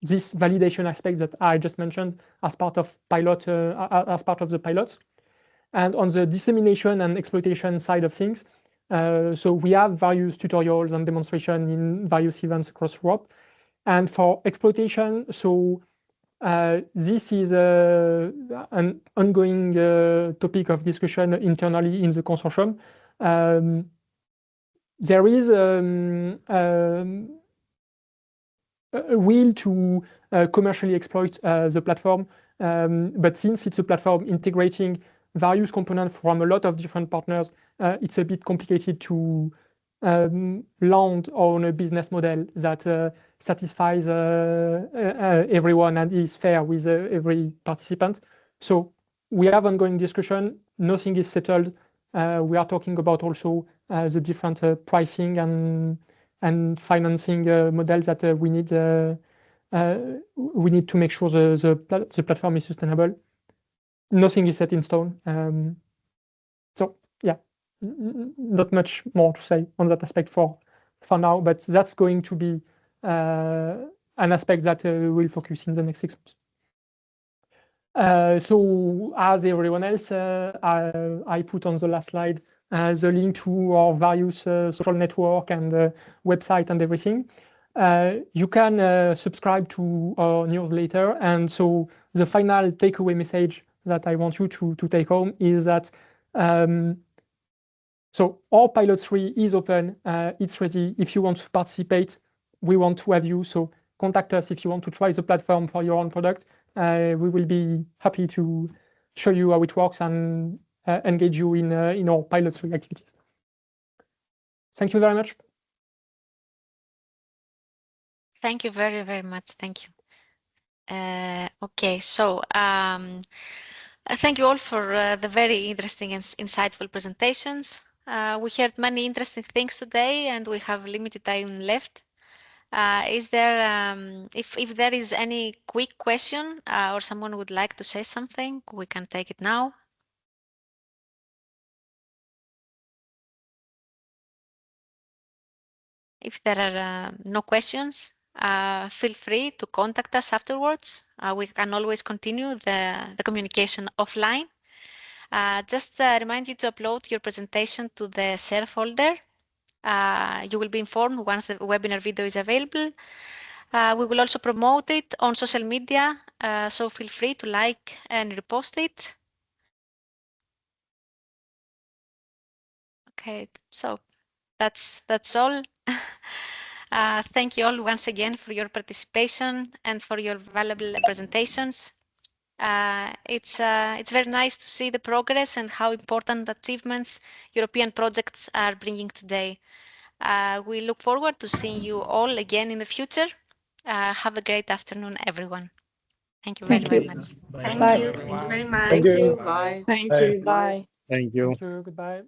this validation aspect that I just mentioned as part of pilot, as part of the pilots. And on the dissemination and exploitation side of things, so we have various tutorials and demonstration in various events across Europe. And for exploitation, so this is an ongoing topic of discussion internally in the consortium. There is a will to commercially exploit the platform, but since it's a platform integrating various components from a lot of different partners, it's a bit complicated to land on a business model that satisfies everyone and is fair with every participant. So we have ongoing discussion. Nothing is settled. We are talking about also the different pricing and financing models that we need to make sure the platform is sustainable. Nothing is set in stone. So yeah, not much more to say on that aspect for now, but that's going to be an aspect that we'll focus in the next 6 months. So as everyone else, I put on the last slide the link to our various social network and website and everything. You can subscribe to our newsletter, and so the final takeaway message that I want you to take home is that so our pilot 3 is open, it's ready. If you want to participate, we want to have you. So contact us if you want to try the platform for your own product. We will be happy to show you how it works and engage you in our pilot 3 activities. Thank you very much. Thank you very, very much. Thank you. Okay, so thank you all for the very interesting and insightful presentations. We heard many interesting things today, and we have limited time left. Is there, if there is any quick question or someone would like to say something, we can take it now. If there are no questions, feel free to contact us afterwards. We can always continue the communication offline. Just remind you to upload your presentation to the share folder. You will be informed once the webinar video is available. We will also promote it on social media, so feel free to like and repost it. Okay, so that's all. Thank you all once again for your participation and for your valuable presentations. It's very nice to see the progress and how important achievements European projects are bringing today. We look forward to seeing you all again in the future. Have a great afternoon, everyone. Thank you very, very much. Thank Bye. you. Thank you very much. Thank you. Bye. Thank you. Bye. Thank you. Thank you. Goodbye.